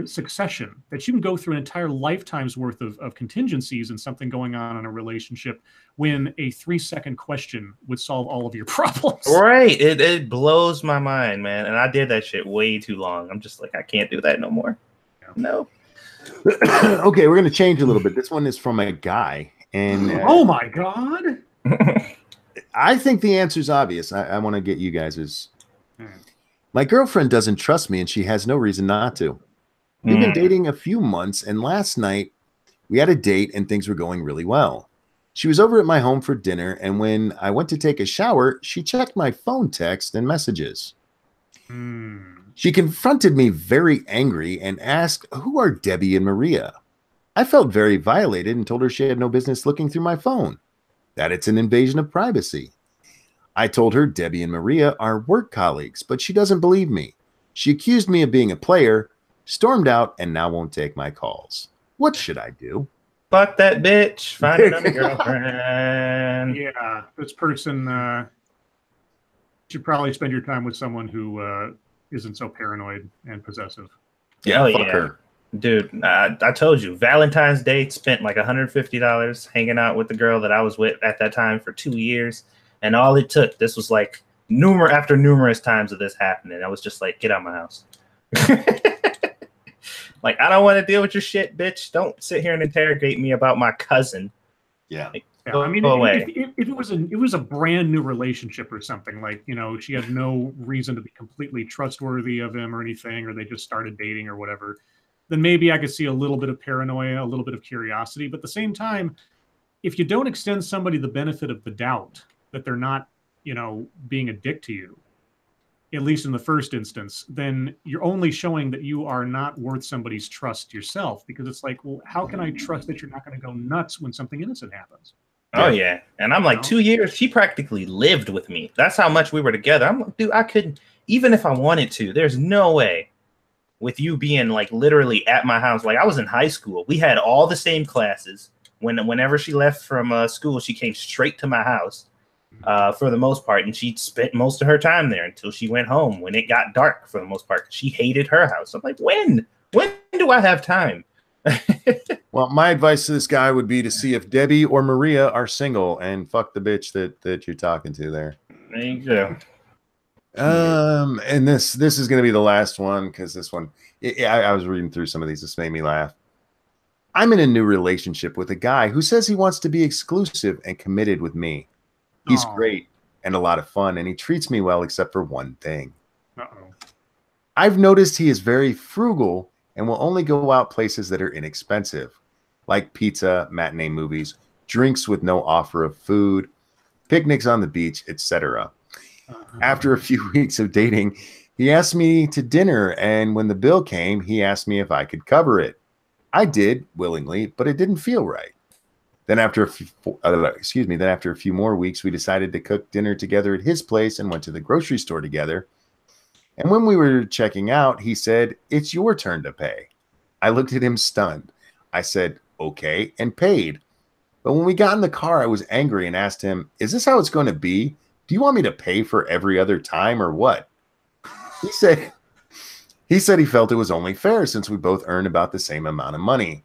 succession that you can go through an entire lifetime's worth of contingencies and something going on in a relationship, when a 3-second question would solve all of your problems. Right. It blows my mind, man. And I did that shit way too long. I'm just like, I can't do that no more. Yeah. No. Okay, we're going to change a little bit. This one is from a guy. And oh my God. I think the answer is obvious. I want to get you guys'. My girlfriend doesn't trust me, and she has no reason not to. We've been dating a few months, and last night we had a date and things were going really well. She was over at my home for dinner, and when I went to take a shower, she checked my phone text and messages. She confronted me very angry and asked, who are Debbie and Maria? I felt very violated and told her she had no business looking through my phone, that it's an invasion of privacy. I told her Debbie and Maria are work colleagues, but she doesn't believe me. She accused me of being a player, stormed out, and now won't take my calls. What should I do? Fuck that bitch. Find another girlfriend. Yeah, this person should probably spend your time with someone who isn't so paranoid and possessive. Yeah, fuck her. Dude, I told you, Valentine's Day, spent like $150 hanging out with the girl that I was with at that time for 2 years. And all it took, this was like numerous times of this happening. I was just like, get out of my house. Like, I don't want to deal with your shit, bitch. Don't sit here and interrogate me about my cousin. Yeah. Like, yeah, I mean, if it was a brand new relationship or something, like, she had no reason to be completely trustworthy of him or anything, or they just started dating or whatever, then maybe I could see a little bit of paranoia, a little bit of curiosity. But at the same time, if you don't extend somebody the benefit of the doubt that they're not, being a dick to you, at least in the first instance, then you're only showing that you are not worth somebody's trust yourself, because it's like, well, how can I trust that you're not going to go nuts when something innocent happens? Oh yeah, and I'm like 2 years. She practically lived with me. That's how much we were together. I'm like, dude, I couldn't, even if I wanted to. There's no way. With you being like literally at my house, like I was in high school. We had all the same classes. Whenever she left from school, she came straight to my house for the most part, and she spent most of her time there until she went home when it got dark. For the most part, she hated her house. I'm like, when do I have time? Well, my advice to this guy would be to see if Debbie or Maria are single and fuck the bitch that you're talking to there. There you go. And this is going to be the last one, because this one, I was reading through some of these. This made me laugh. I'm in a new relationship with a guy who says he wants to be exclusive and committed with me. He's great and a lot of fun, and he treats me well except for one thing. I've noticed he is very frugal and will only go out places that are inexpensive, like pizza, matinee movies, drinks with no offer of food, picnics on the beach, etc. After a few weeks of dating, he asked me to dinner, and when the bill came, he asked me if I could cover it. I did willingly, but it didn't feel right. Then after a few more weeks, we decided to cook dinner together at his place and went to the grocery store together. And when we were checking out, he said, "It's your turn to pay." I looked at him stunned. I said, "Okay," and paid. But when we got in the car, I was angry and asked him, "Is this how it's going to be? Do you want me to pay for every other time or what?" He said he felt it was only fair since we both earn about the same amount of money.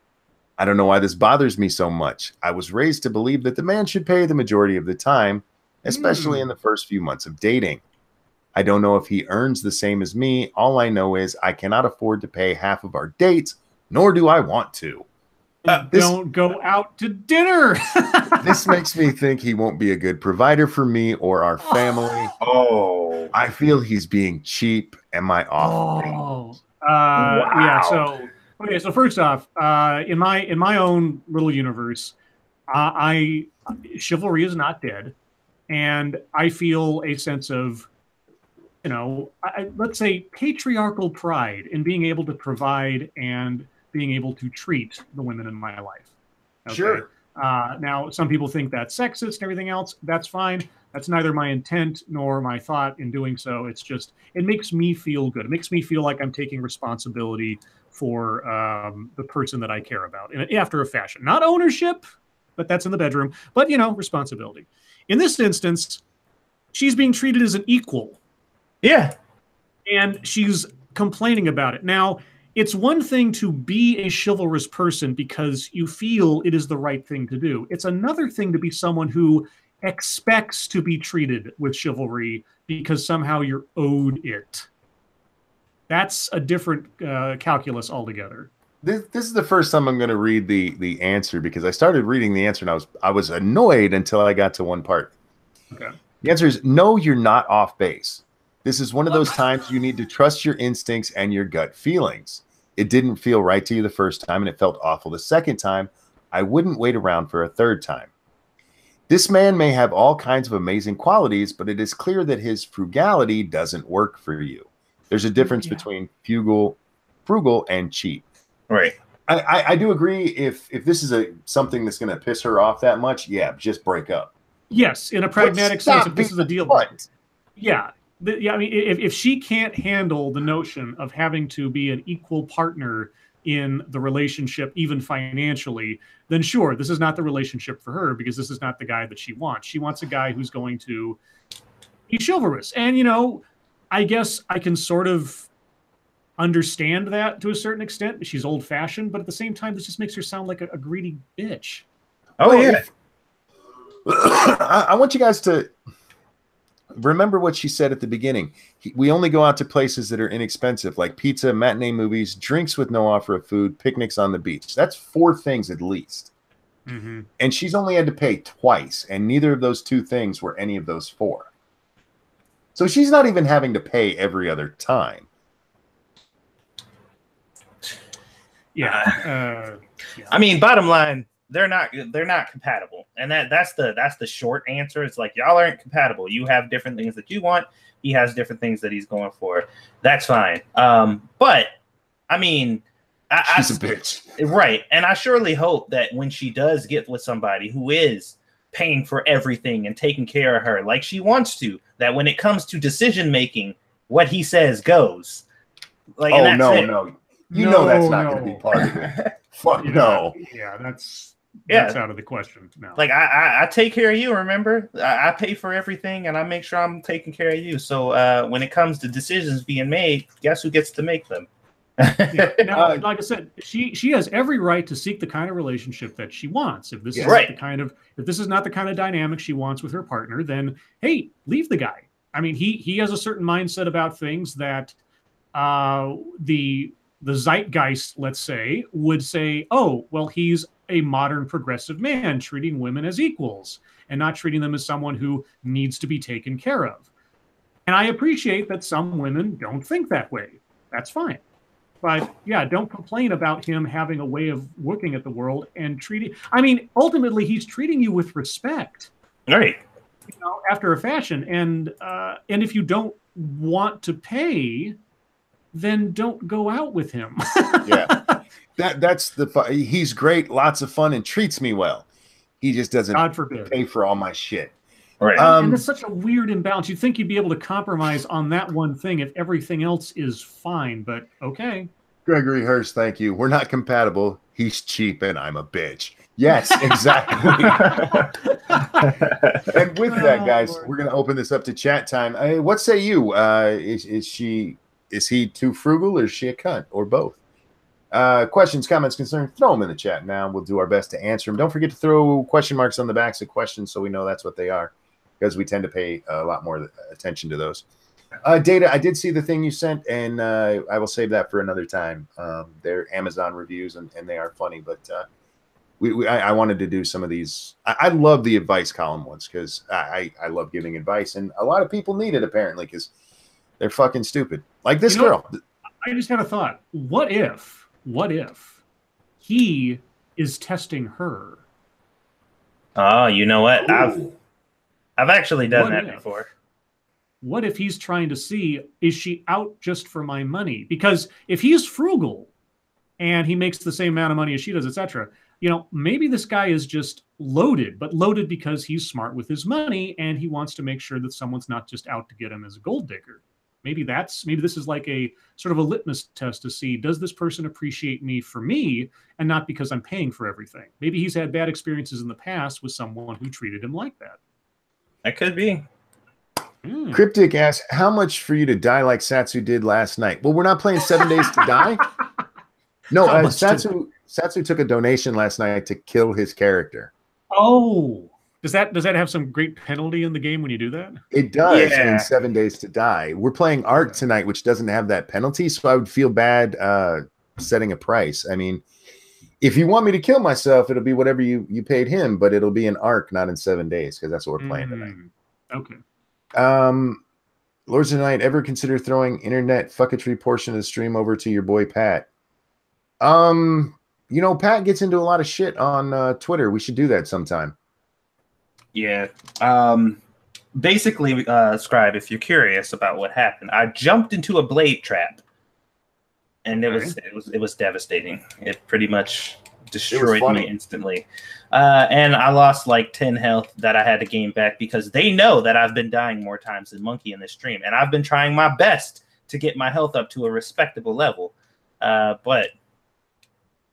I don't know why this bothers me so much. I was raised to believe that the man should pay the majority of the time, especially in the first few months of dating. I don't know if he earns the same as me. All I know is I cannot afford to pay half of our dates, nor do I want to. Don't go out to dinner. This makes me think he won't be a good provider for me or our family. I feel he's being cheap. Am I off? Wow. Yeah. So first off, in my own little universe, chivalry is not dead, and I feel a sense of, let's say, patriarchal pride in being able to provide and being able to treat the women in my life. Okay? Sure. Now, some people think that's sexist and everything else. That's fine. That's neither my intent nor my thought in doing so. It's just, it makes me feel good. It makes me feel like I'm taking responsibility for the person that I care about, after a fashion. Not ownership, but that's in the bedroom. But, responsibility. In this instance, she's being treated as an equal. Yeah. And she's complaining about it. Now, it's one thing to be a chivalrous person because you feel it is the right thing to do. It's another thing to be someone who expects to be treated with chivalry because somehow you're owed it. That's a different calculus altogether. This is the first time I'm going to read the answer, because I started reading the answer and I was annoyed until I got to one part. Okay. The answer is no, you're not off base. This is one of those times you need to trust your instincts and your gut feelings. It didn't feel right to you the first time, and it felt awful the second time. I wouldn't wait around for a third time. This man may have all kinds of amazing qualities, but it is clear that his frugality doesn't work for you. There's a difference between frugal and cheap. Right. I do agree. If this is something that's going to piss her off that much, yeah, just break up. Yes, in a pragmatic sense, if this is a deal breaker. Yeah. I mean, if she can't handle the notion of having to be an equal partner in the relationship, even financially, then sure, this is not the relationship for her, because this is not the guy that she wants. She wants a guy who's going to be chivalrous. And, I guess I can sort of understand that to a certain extent. She's old-fashioned, but at the same time, this just makes her sound like a greedy bitch. Oh, yeah. I want you guys to remember what she said at the beginning. We only go out to places that are inexpensive, like pizza, matinee movies, drinks with no offer of food, picnics on the beach. That's 4 things at least. Mm-hmm. And she's only had to pay twice, and neither of those 2 things were any of those 4. So she's not even having to pay every other time. Yeah. I mean, bottom line, they're not compatible, and that's the short answer. It's like y'all aren't compatible. You have different things that you want. He has different things that he's going for. That's fine. But I mean, she's a bitch, right? And I surely hope that when she does get with somebody who is paying for everything and taking care of her like she wants to, that when it comes to decision making, what he says goes. Like, oh no, you know that's not going to be part of it. Fuck no. Yeah, that's out of the question now. Like I take care of you. Remember, I pay for everything, and I make sure I'm taking care of you. So when it comes to decisions being made, guess who gets to make them? Yeah. Now, like I said, she has every right to seek the kind of relationship that she wants. If this is if this is not the kind of dynamic she wants with her partner, then hey, leave the guy. I mean, he has a certain mindset about things that the zeitgeist, let's say, would say, oh, well, he's a modern progressive man treating women as equals and not treating them as someone who needs to be taken care of. And I appreciate that some women don't think that way. That's fine. But yeah, don't complain about him having a way of looking at the world and treating. I mean, ultimately, he's treating you with respect, right? You know, after a fashion. And if you don't want to pay, then don't go out with him. Yeah, that's he's great, lots of fun, and treats me well. He just doesn't, God forbid, pay for all my shit. Right. And it's such a weird imbalance. You'd think you'd be able to compromise on that one thing if everything else is fine, but okay. Gregory Hurst, thank you. We're not compatible. He's cheap and I'm a bitch. Yes, exactly. And with that, guys, we're going to open this up to chat time. What say you? Is he too frugal, or is she a cunt, or both? Questions, comments, concerns, throw them in the chat now. We'll do our best to answer them. Don't forget to throw question marks on the backs of questions so we know that's what they are, because we tend to pay a lot more attention to those. Data, I did see the thing you sent, and I will save that for another time. They're Amazon reviews, and they are funny, but I wanted to do some of these. I love the advice column ones because I love giving advice, and a lot of people need it apparently because they're fucking stupid. Like this girl. I just had a thought. What if he is testing her? Oh, you know what? Ooh. I've actually done that before. What if he's trying to see, is she out just for my money? Because if he's frugal and he makes the same amount of money as she does, etc., you know, maybe this guy is just loaded, but loaded because he's smart with his money and he wants to make sure that someone's not just out to get him as a gold digger. Maybe this is like a sort of a litmus test to see, does this person appreciate me for me and not because I'm paying for everything? Maybe he's had bad experiences in the past with someone who treated him like that. That could be. Cryptic asks, how much for you to die like Satsu did last night? Well, we're not playing 7 Days to Die. No, Satsu took a donation last night to kill his character. Oh, does that have some great penalty in the game when you do that? It does in 7 Days to Die. We're playing Arc tonight, which doesn't have that penalty, so I would feel bad setting a price. I mean, if you want me to kill myself, it'll be whatever you paid him, but it'll be in Arc, not in 7 days, because that's what we're playing tonight. Okay. Lords of the Night, ever consider throwing internet fucketry portion of the stream over to your boy Pat? You know, Pat gets into a lot of shit on Twitter. We should do that sometime. Yeah. Basically, Scribe, if you're curious about what happened, I jumped into a blade trap, and it was devastating. It pretty much destroyed me instantly. And I lost like 10 health that I had to gain back because they know that I've been dying more times than Monkey in this stream, and I've been trying my best to get my health up to a respectable level. But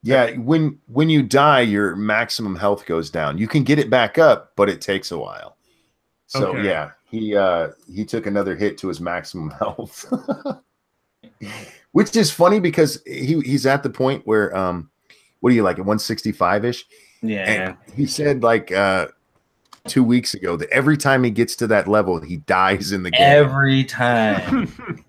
yeah, when you die, your maximum health goes down. You can get it back up, but it takes a while. So yeah, he took another hit to his maximum health, which is funny because he's at the point where what are you, like at 165-ish? Yeah. And he said like 2 weeks ago that every time he gets to that level, he dies in the game. Every time.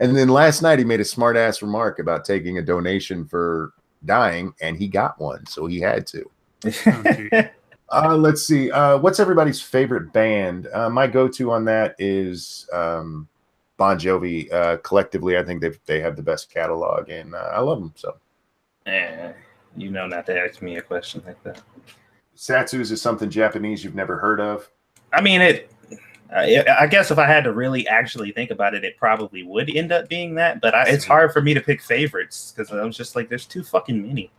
And then last night he made a smart ass remark about taking a donation for dying, and he got one, so he had to. Let's see. What's everybody's favorite band? My go-to on that is Bon Jovi. Collectively, I think they have the best catalog, and I love them. So, You know not to ask me a question like that. Satsus is something Japanese you've never heard of. I mean, I guess if I had to really actually think about it, it probably would end up being that. But it's hard for me to pick favorites because I was just like, there's too fucking many.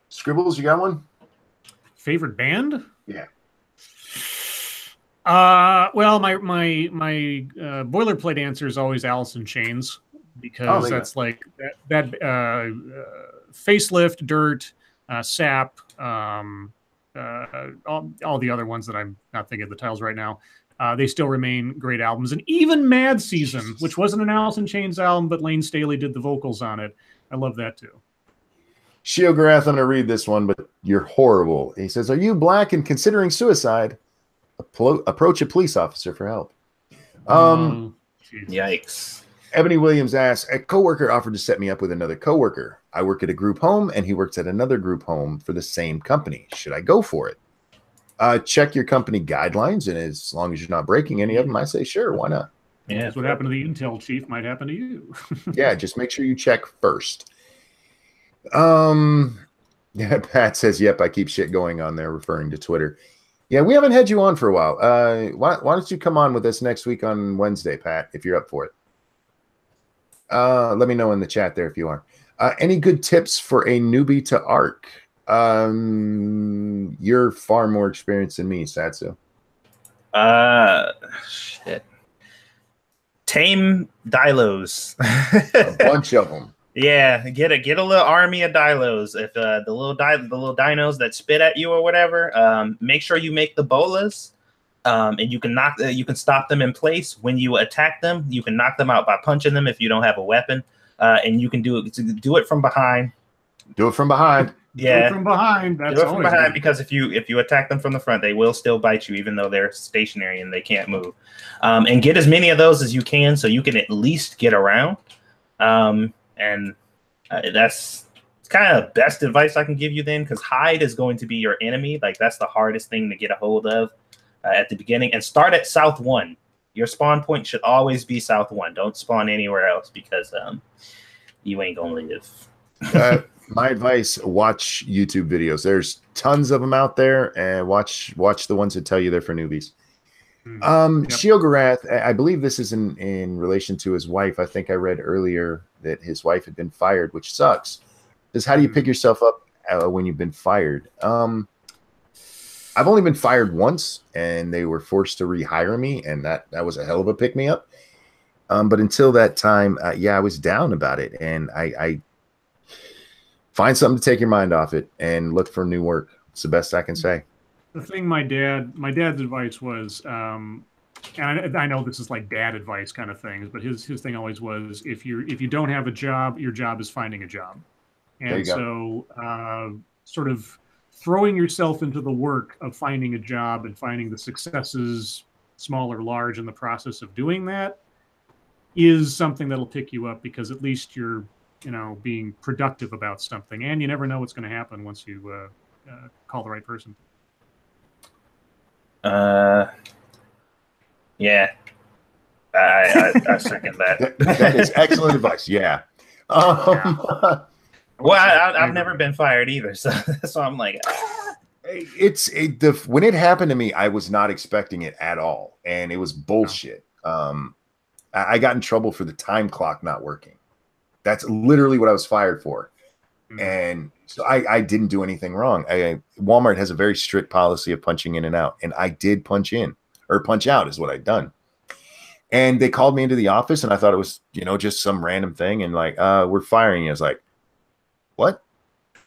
Scribbles, you got one? Favorite band? Yeah. Well, my boilerplate answer is always Alice in Chains, because that's like that Facelift, Dirt, Sap, all the other ones that I'm not thinking of the titles right now. They still remain great albums. And even Mad Season, which wasn't an Alice in Chains album, but Lane Staley did the vocals on it. I love that too. Shiogarath, I'm going to read this one, but you're horrible. He says, are you black and considering suicide? Approach a police officer for help. Yikes. Ebony Williams asks, a coworker offered to set me up with another coworker. I work at a group home, and he works at another group home for the same company. Should I go for it? Check your company guidelines, and as long as you're not breaking any of them, I say sure, why not? Yeah, that's what happened to the Intel chief might happen to you. Yeah, just make sure you check first. Yeah, Pat says, yep, I keep shit going on there, referring to Twitter. Yeah, we haven't had you on for a while. Why don't you come on with us next week on Wednesday, Pat, if you're up for it? Let me know in the chat there if you are. Any good tips for a newbie to ARC? You're far more experienced than me, Satsu. Shit. Tame Dilos. A bunch of them. Yeah, get a little army of Dilos. If the little dinos that spit at you or whatever, make sure you make the bolas, and you can stop them in place when you attack them. You can knock them out by punching them if you don't have a weapon, and you can do it from behind. Do it from behind. Yeah, do it from behind. That's do it from behind, good. because if you attack them from the front, they will still bite you, even though they're stationary and they can't move. And get as many of those as you can, so you can at least get around. And that's kind of the best advice I can give you then, because hide is going to be your enemy. Like, that's the hardest thing to get a hold of at the beginning. And start at South 1. Your spawn point should always be South 1. Don't spawn anywhere else, because you ain't going to live. My advice, watch YouTube videos. There's tons of them out there, and watch the ones that tell you they're for newbies. Yep. Shiogarath, I believe this is in relation to his wife. I think I read earlier that his wife had been fired, which sucks. Because how do you pick yourself up when you've been fired? I've only been fired once, and they were forced to rehire me, and that was a hell of a pick-me-up. But until that time, yeah, I was down about it, and I find something to take your mind off it and look for new work. It's the best I can say. The thing my dad's advice was, and I know this is like dad advice kind of things, but his thing always was, if you don't have a job, your job is finding a job. And so sort of throwing yourself into the work of finding a job and finding the successes, small or large, in the process of doing that is something that'll pick you up, because at least you're, being productive about something, and you never know what's going to happen once you call the right person. Yeah, I second that. That is excellent advice. Yeah. Well, I've never been fired either, so I'm like, when it happened to me, I was not expecting it at all, and it was bullshit. I got in trouble for the time clock not working. That's literally what I was fired for. And so I didn't do anything wrong. Walmart has a very strict policy of punching in and out, and I did punch in, or punch out is what I'd done. And they called me into the office, and I thought it was, just some random thing, and like, we're firing you. I was like, what?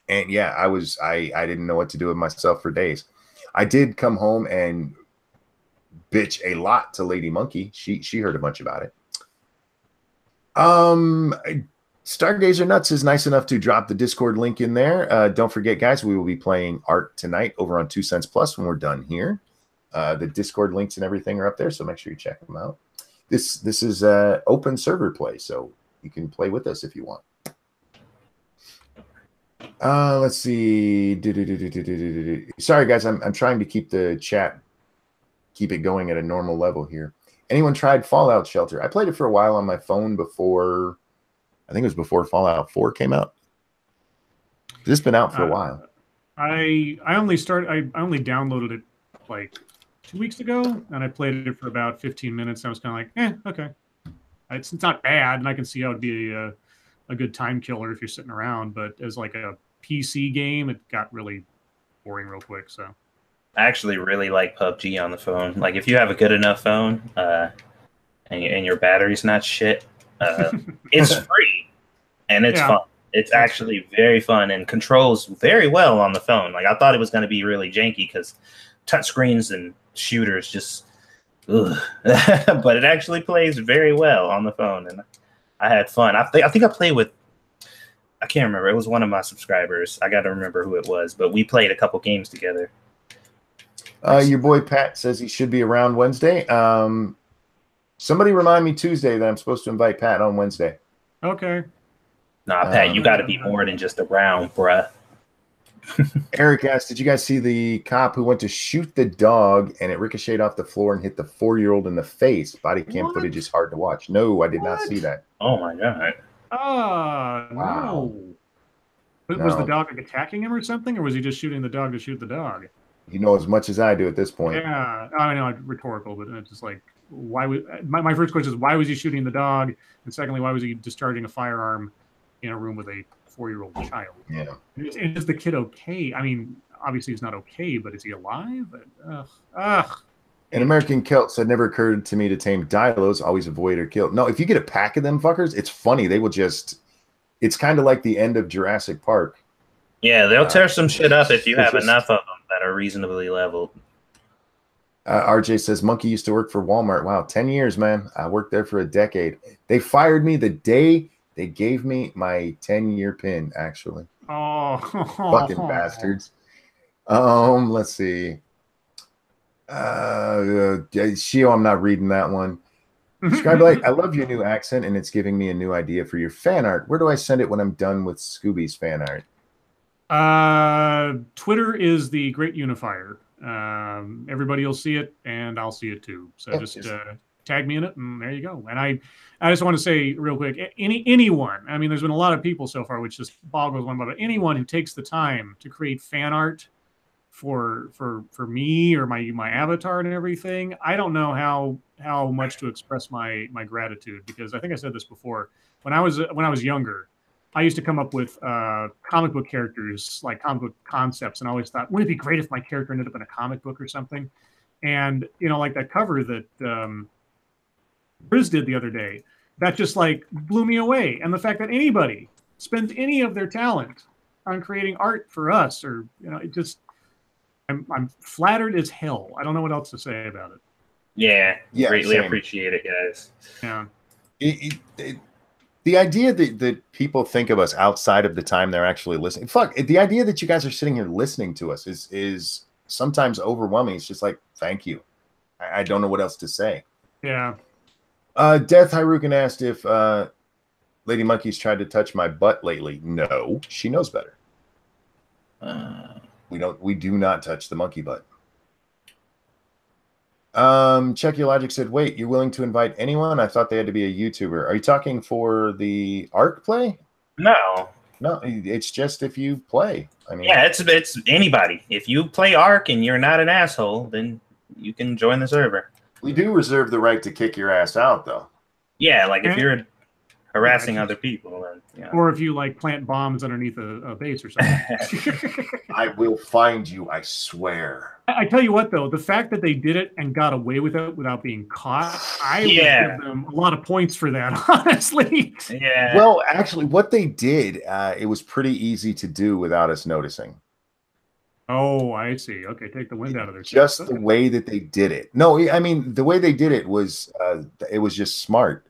And yeah, I didn't know what to do with myself for days. I did come home and bitch a lot to Lady Monkey. She heard a bunch about it. Stargazer Nuts is nice enough to drop the Discord link in there. Don't forget, guys, we will be playing Art tonight over on 2 Cents Plus when we're done here. The Discord links and everything are up there, so make sure you check them out. This is open server play, so you can play with us if you want. Let's see. Sorry, guys, I'm trying to keep the chat, keep it going at a normal level here. Anyone tried Fallout Shelter? I played it for a while on my phone before. I think it was before Fallout 4 came out. This has been out for a while. I only downloaded it like 2 weeks ago, and I played it for about 15 minutes. And I was kind of like, okay. It's not bad, and I can see how it'd be a good time killer if you're sitting around. But as like a PC game, it got really boring real quick. So I actually really like PUBG on the phone. Like if you have a good enough phone, and your battery's not shit, it's free and it's fun. It's actually very fun and controls very well on the phone. Like I thought it was going to be really janky because touchscreens and shooters just, but it actually plays very well on the phone, and I had fun. I think I played with, I can't remember. It was one of my subscribers. I got to remember who it was, but we played a couple games together. Your boy Pat says he should be around Wednesday. Somebody remind me Tuesday that I'm supposed to invite Pat on Wednesday. Okay. Nah, Pat, you got to be more than just around, bruh. Eric asked, did you guys see the cop who went to shoot the dog and it ricocheted off the floor and hit the 4-year-old in the face? Body cam footage is hard to watch. No, I did not see that. Oh, my God. Wow. No. Was the dog like attacking him or something, or was he just shooting the dog to shoot the dog? You know as much as I do at this point. Yeah, I know, rhetorical, but it's just like, why would my first question is, why was he shooting the dog? And secondly, why was he discharging a firearm in a room with a 4-year-old child? Yeah. Is the kid okay? I mean, obviously he's not okay, but is he alive? An American Celt said, never occurred to me to tame Dilos, always avoid or kill. No, if you get a pack of them fuckers, it's funny. They will just, it's kind of like the end of Jurassic Park. Yeah, they'll tear some shit up if you have enough of them that are reasonably leveled. RJ says, Monkey used to work for Walmart. Wow, 10 years, man. I worked there for a decade. They fired me the day they gave me my 10-year pin, actually. Oh. Fucking bastards. Let's see. Shio, I'm not reading that one. Scribe, like, I love your new accent, and it's giving me a new idea for your fan art. Where do I send it when I'm done with Scooby's fan art? Twitter is the great unifier. Everybody will see it, and I'll see it too. So just tag me in it, and there you go. And I just want to say real quick, anyone. I mean, there's been a lot of people so far, which just boggles my mind. But anyone who takes the time to create fan art for me or my avatar and everything, I don't know how much to express my gratitude, because I think I said this before. When I was younger, I used to come up with comic book characters, like comic book concepts, and I always thought, wouldn't it be great if my character ended up in a comic book or something? And, you know, like that cover that Briz did the other day, that just like blew me away. And the fact that anybody spends any of their talent on creating art for us, or, you know, it just, I'm flattered as hell. I don't know what else to say about it. Yeah, greatly appreciate it, guys. Yeah. The idea that people think of us outside of the time they're actually listening. Fuck, the idea that you guys are sitting here listening to us is sometimes overwhelming. It's just like, thank you. I don't know what else to say. Yeah. Death Hyrukin asked if Lady Monkey's tried to touch my butt lately. No, she knows better. We do not touch the monkey butt. Check Your Logic said, wait, you're willing to invite anyone? I thought they had to be a YouTuber. Are you talking for the ARC play? No, it's just if you play. I mean, yeah, it's anybody. If you play ARC and you're not an asshole, then you can join the server. We do reserve the right to kick your ass out, though. Yeah, like if you're harassing other people, then, yeah. Or if you like plant bombs underneath a base or something. I will find you, I swear. I tell you what, though, the fact that they did it and got away with it without being caught, I would give them a lot of points for that, honestly. Yeah. Well, actually, what they did, it was pretty easy to do without us noticing. Oh, I see. Okay, take the wind out of their just the way that they did it. No, I mean, the way they did it was just smart.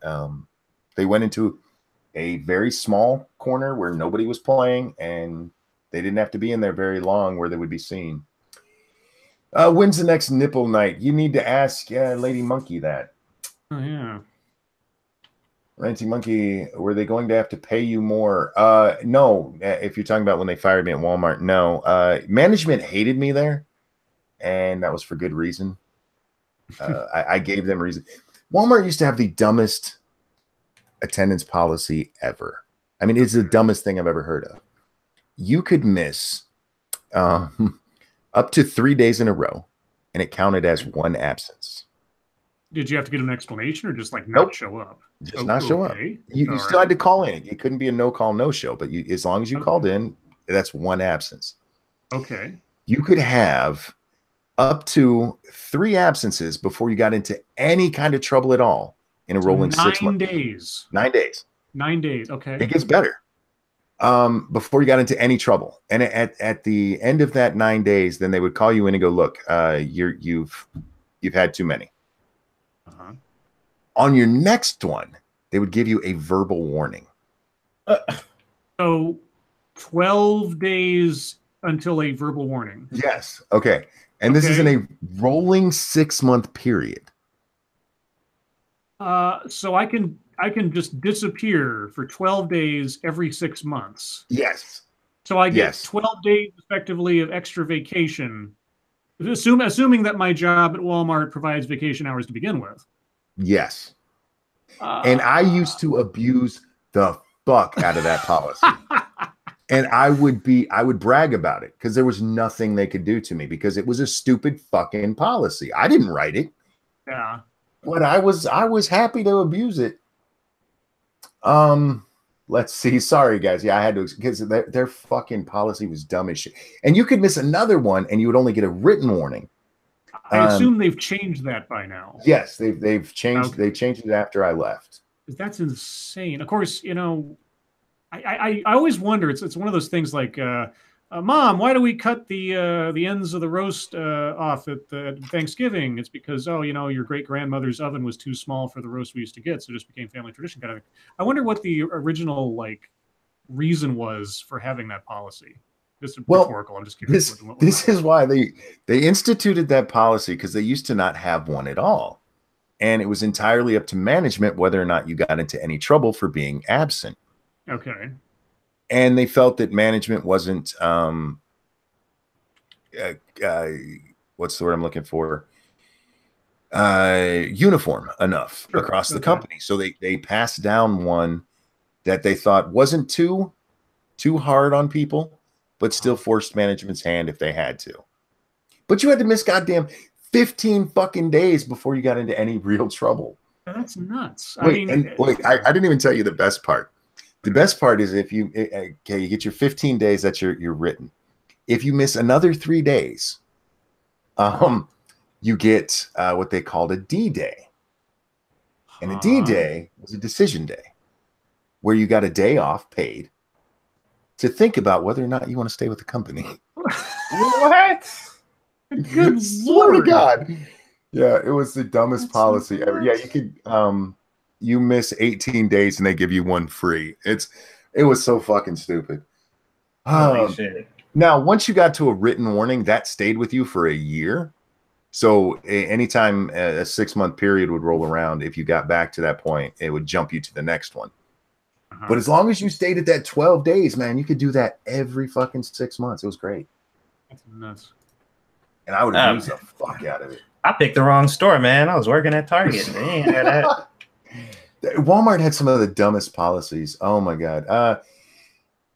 They went into a very small corner where nobody was playing, and they didn't have to be in there very long where they would be seen. When's the next nipple night? You need to ask Lady Monkey that. Oh, yeah. Lady Monkey, were they going to have to pay you more? No. If you're talking about when they fired me at Walmart, no. Management hated me there, and that was for good reason. I gave them reason. Walmart used to have the dumbest attendance policy ever. I mean, it's the dumbest thing I've ever heard of. you could miss up to 3 days in a row, and it counted as one absence. Did you have to get an explanation or just like not show up? Just not show up. You still had to call in. It couldn't be a no call, no show, but as long as you called in, that's one absence. Okay. You could have up to 3 absences before you got into any kind of trouble at all in a rolling 6 months. 9 days. 9 days. 9 days. Okay. It gets better. Before you got into any trouble. And at the end of that 9 days, then they would call you in and go, look, you've had too many. On your next one, they would give you a verbal warning. So 12 days until a verbal warning. Yes. Okay. And this is in a rolling 6-month period. So I can just disappear for 12 days every 6 months. Yes. So I get 12 days effectively of extra vacation, assuming that my job at Walmart provides vacation hours to begin with. Yes. And I used to abuse the fuck out of that policy. And I would brag about it because there was nothing they could do to me because it was a stupid fucking policy. I didn't write it. Yeah. But I was happy to abuse it. Let's see. Sorry, guys. Yeah, I had to, because their fucking policy was dumb as shit. And you could miss another one and you would only get a written warning. I assume they've changed that by now. Yes, they've changed. Okay. They changed it after I left. That's insane. Of course, you know, I always wonder. It's one of those things like, Mom, why do we cut the ends of the roast off at Thanksgiving? It's because, oh, you know, your great grandmother's oven was too small for the roast we used to get, so it just became family tradition kind of thing. I wonder what the original like reason was for having that policy. This is rhetorical. I'm just curious. This is why they instituted that policy, because they used to not have one at all, and it was entirely up to management whether or not you got into any trouble for being absent. Okay. And they felt that management wasn't what's the word I'm looking for? Uniform enough across the company. So they passed down one that they thought wasn't too hard on people, but still forced management's hand if they had to. But you had to miss goddamn 15 fucking days before you got into any real trouble. That's nuts. I didn't even tell you the best part. The best part is if you you get your 15 days, that's your written. If you miss another 3 days, you get what they called a D day. And a D day was a decision day where you got a day off paid to think about whether or not you want to stay with the company. What? Good swear to God. Yeah, it was the dumbest policy ever. Yeah, you could you miss 18 days and they give you one free. It was so fucking stupid. Holy shit. Now, once you got to a written warning, that stayed with you for a year. So anytime a 6-month period would roll around, if you got back to that point, it would jump you to the next one. But as long as you stayed at that 12 days, man, you could do that every fucking 6 months. It was great. That's nuts. And I would have used the fuck out of it. I picked the wrong store, man. I was working at Target. They ain't had that. Walmart had some of the dumbest policies. Oh my God.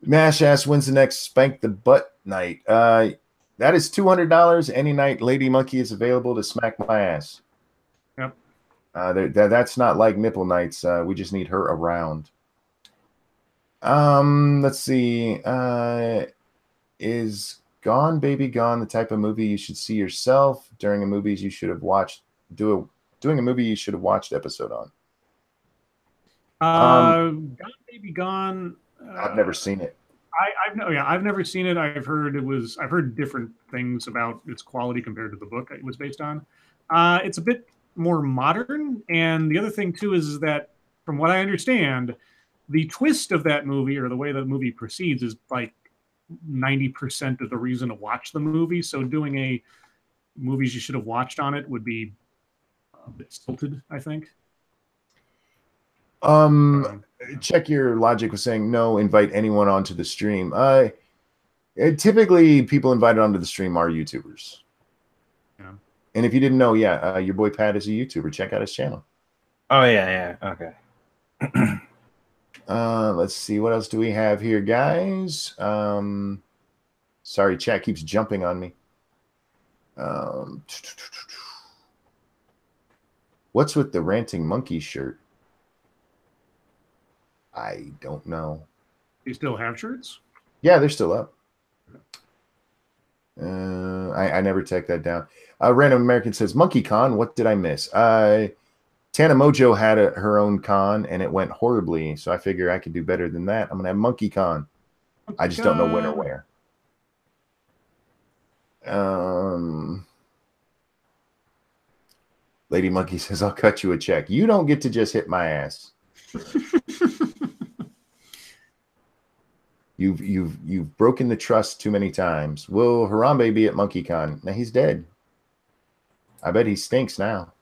Mash asks, when's the next spank the butt night? That is $200 any night Lady Monkey is available to smack my ass. Yep. That's not like nipple nights. We just need her around. Let's see. Is Gone Baby Gone the type of movie you should see yourself during a movie you should have watched? Doing a movie you should have watched episode on. Gone Baby Gone. I've never seen it. I've never seen it. I've heard different things about its quality compared to the book it was based on. It's a bit more modern, and the other thing too is that, from what I understand, the twist of that movie, or the way the movie proceeds, is like 90% of the reason to watch the movie. So doing a movies you should have watched on it would be a bit stilted, I think. Check your logic with saying no, invite anyone onto the stream. Typically people invited onto the stream are YouTubers. Yeah. And if you didn't know, your boy Pat is a YouTuber. Check out his channel. Oh yeah, okay. Let's see. What else do we have here, guys? Sorry, chat keeps jumping on me. What's with the ranting monkey shirt? I don't know. You still have shirts? Yeah, they're still up. I never take that down. Random American says, MonkeyCon, what did I miss? Tana Mojo had her own con, and it went horribly, so I figure I could do better than that. I'm going to have MonkeyCon. I just don't know when or where. Lady Monkey says, I'll cut you a check. You don't get to just hit my ass. You've broken the trust too many times. Will Harambe be at MonkeyCon? Now he's dead. I bet he stinks now.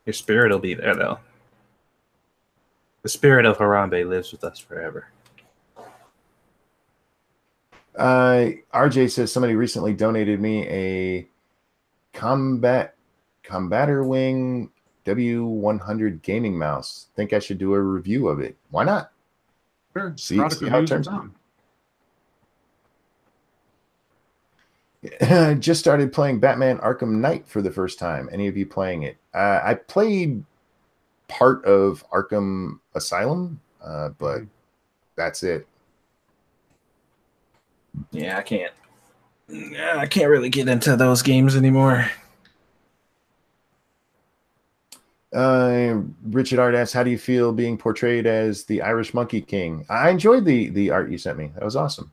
Your spirit will be there, though. The spirit of Harambe lives with us forever. RJ says somebody recently donated me a Combatter Wing W100 gaming mouse. Think I should do a review of it. Why not? Sure. See how it turns out. Just started playing Batman Arkham Knight for the first time. Any of you playing it? I played part of Arkham Asylum, but that's it. Yeah, I can't really get into those games anymore. Richard Art asks, how do you feel being portrayed as the Irish Monkey King? I enjoyed the art you sent me. That was awesome.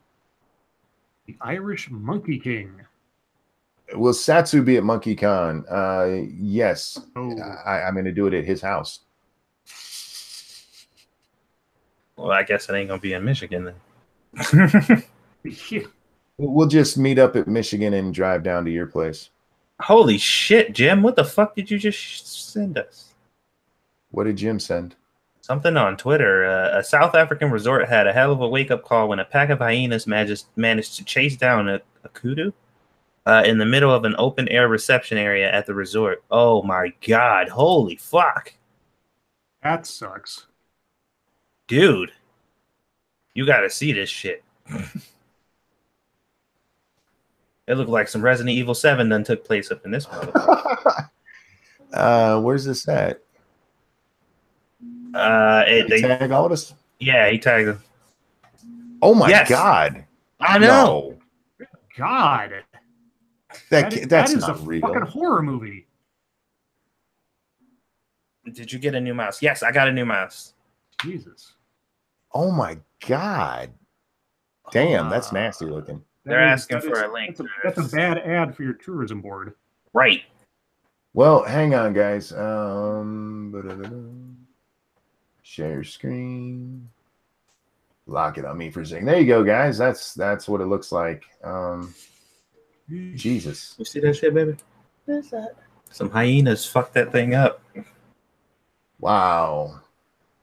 The Irish Monkey King. Will Satsu be at MonkeyCon? Yes. Oh. I'm going to do it at his house. Well, I guess it ain't going to be in Michigan then. Yeah. We'll just meet up at Michigan and drive down to your place. Holy shit, Jim. What the fuck did you just send us? What did Jim send? Something on Twitter. A South African resort had a hell of a wake-up call when a pack of hyenas managed to chase down a kudu in the middle of an open-air reception area at the resort. Oh, my God. Holy fuck. That sucks. Dude. You got to see this shit. It looked like some Resident Evil 7 done took place up in this one. Where's this at? They tag all of us? Yeah, he tagged them. Oh my God. I know. No. God. That's that is not a real. fucking horror movie. Did you get a new mouse? Yes, I got a new mouse. Jesus. Oh my God. Damn, that's nasty looking. They're asking for a link. That's a bad ad for your tourism board. Right. Well, hang on, guys. Share screen. Lock it on me for a second. There you go, guys. That's what it looks like. Jesus. You see that shit, baby? What's that? Some hyenas fucked that thing up. Wow.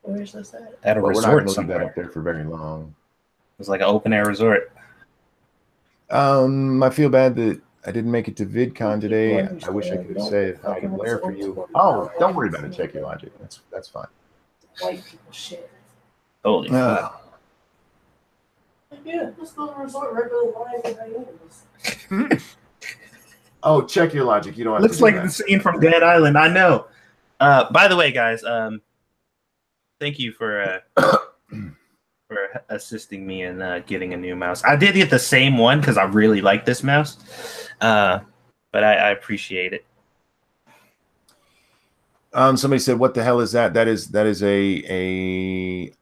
Where's this at? At a Well, resort we're not going to leave somewhere. that up there for very long. It was like an open air resort. I feel bad that I didn't make it to VidCon today. I wish I could have said hi to Blair for you. Oh, don't worry about it. Check your logic. That's fine. White people shit. Holy fuck. Yeah, let's go to the resort right by the lions and hyenas. Oh, check your logic. You don't have Looks to do like that. the scene from Dead Island. I know. By the way, guys, thank you for assisting me in getting a new mouse. I did get the same one because I really like this mouse, but I appreciate it. Somebody said, "What the hell is that?" That is a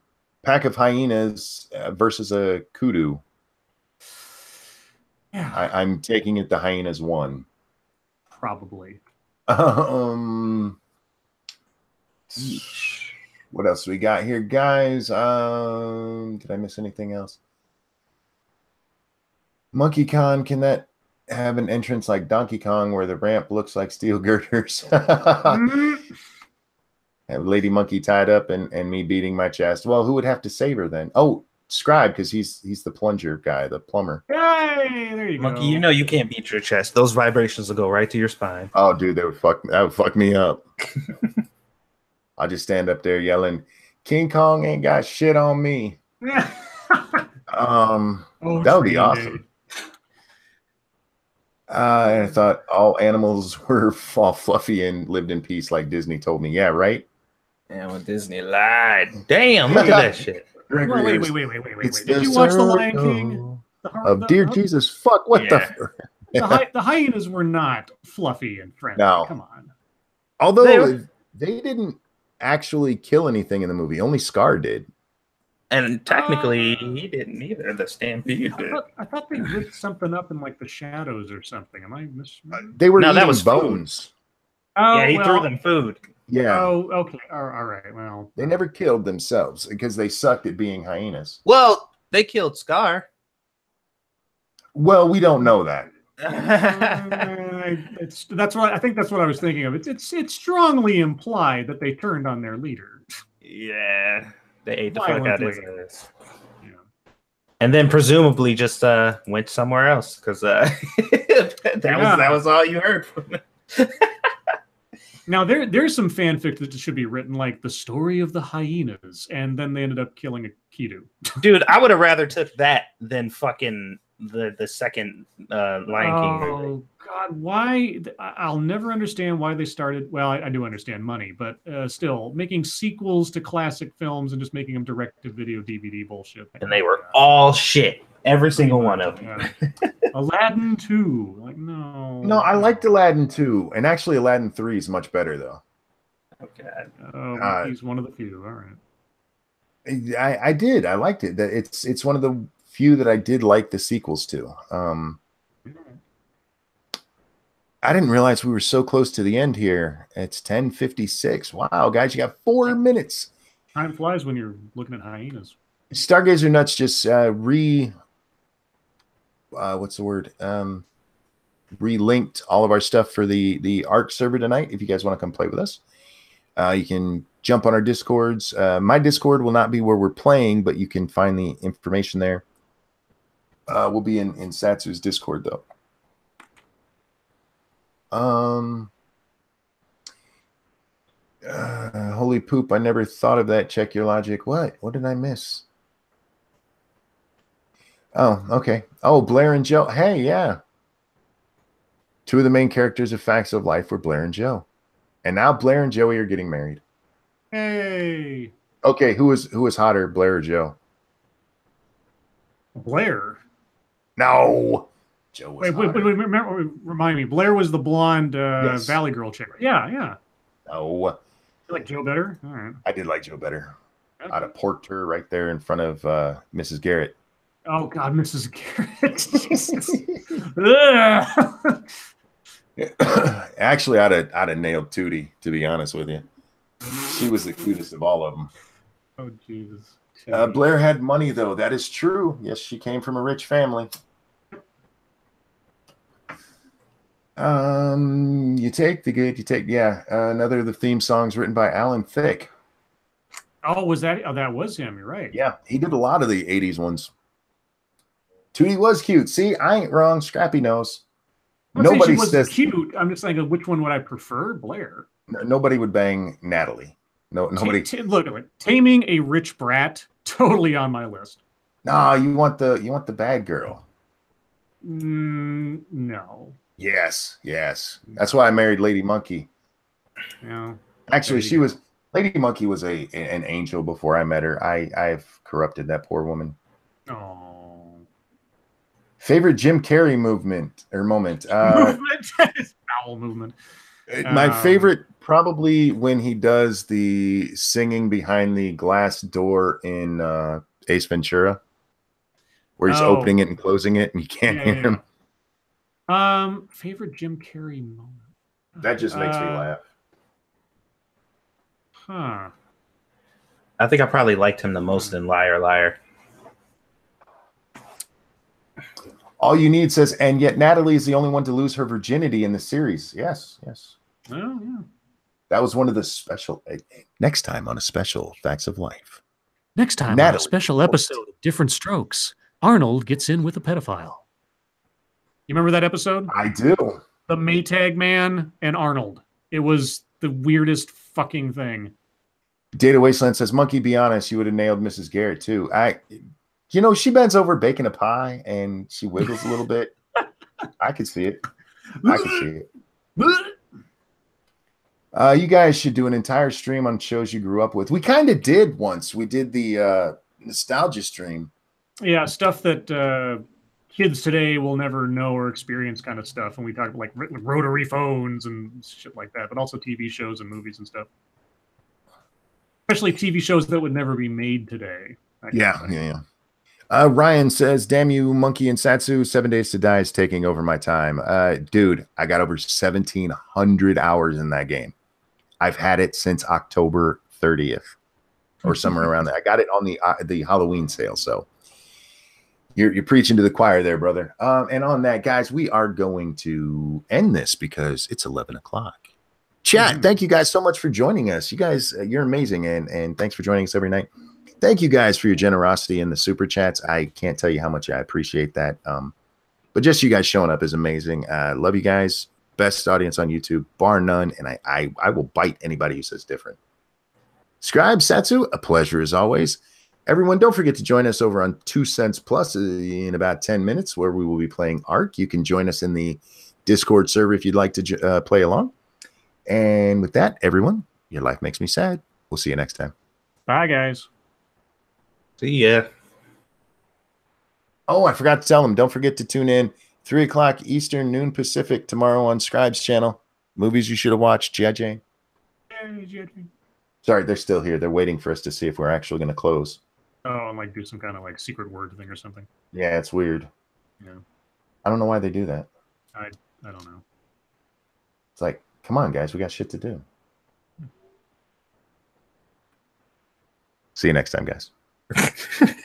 pack of hyenas versus a kudu. Yeah, I'm taking it the hyenas won. probably. What else we got here, guys? Did I miss anything else? MonkeyCon, can that have an entrance like Donkey Kong where the ramp looks like steel girders? Have Lady Monkey tied up and me beating my chest. Well, who would have to save her then? Oh, Scribe, because he's the plunger guy, the plumber. Hey, there you Monkey, go. you know you can't beat your chest. Those vibrations will go right to your spine. Oh, dude, that would fuck me up. I'll just stand up there yelling, King Kong ain't got shit on me. That would be awesome. And I thought all animals were all fluffy and lived in peace, like Disney told me. Yeah, right. Yeah, when Disney lied. Damn, look at that shit. Wait. Did you watch The Lion King? Dear Jesus, fuck, what the hyenas were not fluffy and friendly. No. Come on. Although they didn't actually kill anything in the movie. Only Scar did. And technically, he didn't either. The Stampede did. I thought they ripped something up in like the shadows or something. Am I they were eating that was bones. Oh, yeah, he threw them food. Yeah. Oh, okay. All right. Well, they never killed themselves because they sucked at being hyenas. Well, they killed Scar. Well, we don't know that. That's what I think. That's what I was thinking of. It's strongly implied that they turned on their leader. Yeah, they ate the fuck out of his ass. Yeah. And then presumably just went somewhere else because that was all you heard from him. Now there's some fanfic that should be written, like the story of the hyenas, and then they ended up killing a Kidu. Dude, I would have rather took that than fucking the second Lion King movie. Oh God, why? I'll never understand why they started. Well, I do understand money, but still making sequels to classic films and just making them direct-to-video DVD bullshit. And they were all shit. Every single one of them. Aladdin 2. Like, no. No, I liked Aladdin 2. And actually, Aladdin 3 is much better, though. Okay. He's one of the few. All right. I did. I liked it. It's one of the few that I did like the sequels to. I didn't realize we were so close to the end here. It's 10:56. Wow, guys, you got 4 minutes. Time flies when you're looking at hyenas. Stargazer Nuts just what's the word? Relinked all of our stuff for the ARC server tonight. If you guys want to come play with us, you can jump on our Discords. My Discord will not be where we're playing, but you can find the information there. We'll be in Satsu's Discord though. Holy poop! I never thought of that. Check your logic. What did I miss? Oh, okay. Oh, Blair and Joe. Hey, yeah. Two of the main characters of Facts of Life were Blair and Joe. And now Blair and Joey are getting married. Hey. Okay, who was hotter, Blair or Joe? Blair. No. Joe was wait, remind me. Blair was the blonde yes. Valley Girl chick. Yeah. No. You like Joe better? All right. I did like Joe better. Okay. I'd have porked her right there in front of Mrs. Garrett. Oh God, Mrs. Garrett. Actually, I'd have nailed Tootie, to be honest with you. She was the cutest of all of them. Oh Jesus. Blair had money though. That is true. Yes, she came from a rich family. You take the good, you take another of the theme songs written by Alan Thicke. Oh, was that? Oh, that was him. You're right. Yeah, he did a lot of the '80s ones. Tootie was cute. See, I ain't wrong. Scrappy knows. Nobody says cute. I'm just saying, which one would I prefer? Blair. Nobody would bang Natalie. No, nobody. Look, taming a rich brat, totally on my list. Nah, you want the bad girl. No. Yes. That's why I married Lady Monkey. Yeah. Actually, Lady Monkey was an angel before I met her. I've corrupted that poor woman. Oh. Favorite Jim Carrey moment? Movement. Bowel movement. My favorite, probably when he does the singing behind the glass door in Ace Ventura, where he's opening it and closing it, and you can't hear him. Favorite Jim Carrey moment. That just makes me laugh. Huh. I think I probably liked him the most in Liar Liar. All you need says, and yet Natalie is the only one to lose her virginity in the series. Yes. Oh, yeah. That was one of the special. Next time on a special Facts of Life. Next time on a special episode of Different Strokes, Arnold gets in with a pedophile. You remember that episode? I do. Data Wasteland says, Monkey, be honest, you would have nailed Mrs. Garrett too. She bends over baking a pie and she wiggles a little bit. I could see it. I can see it. You guys should do an entire stream on shows you grew up with. We kind of did once. We did the nostalgia stream. Yeah, stuff that kids today will never know or experience, kind of stuff. And we talked like rotary phones and shit like that, but also TV shows and movies and stuff. Especially TV shows that would never be made today. Yeah. Ryan says, damn you, Monkey and Satsu, 7 Days to Die is taking over my time. Dude, I got over 1,700 hours in that game. I've had it since October 30th or somewhere around there. I got it on the Halloween sale. So you're preaching to the choir there, brother. And on that, guys, we are going to end this because it's 11 o'clock. Chat, thank you guys so much for joining us. You guys, you're amazing. And thanks for joining us every night. Thank you guys for your generosity in the super chats. I can't tell you how much I appreciate that. But just you guys showing up is amazing. Love you guys. Best audience on YouTube, bar none. And I will bite anybody who says different. Scribe, Satsu, a pleasure as always. Everyone, don't forget to join us over on 2 Cents Plus in about 10 minutes where we will be playing Ark. You can join us in the Discord server if you'd like to play along. And with that, everyone, your life makes me sad. We'll see you next time. Bye, guys. See ya. Oh, I forgot to tell them. Don't forget to tune in 3 o'clock Eastern, noon Pacific tomorrow on Scribe's channel. Movies you should have watched. G.I. Jane. Sorry, they're still here. They're waiting for us to see if we're actually going to close. Oh, and like do some kind of like secret word thing or something. Yeah, it's weird. Yeah. I don't know why they do that. I don't know. It's like, come on, guys. We got shit to do. See you next time, guys.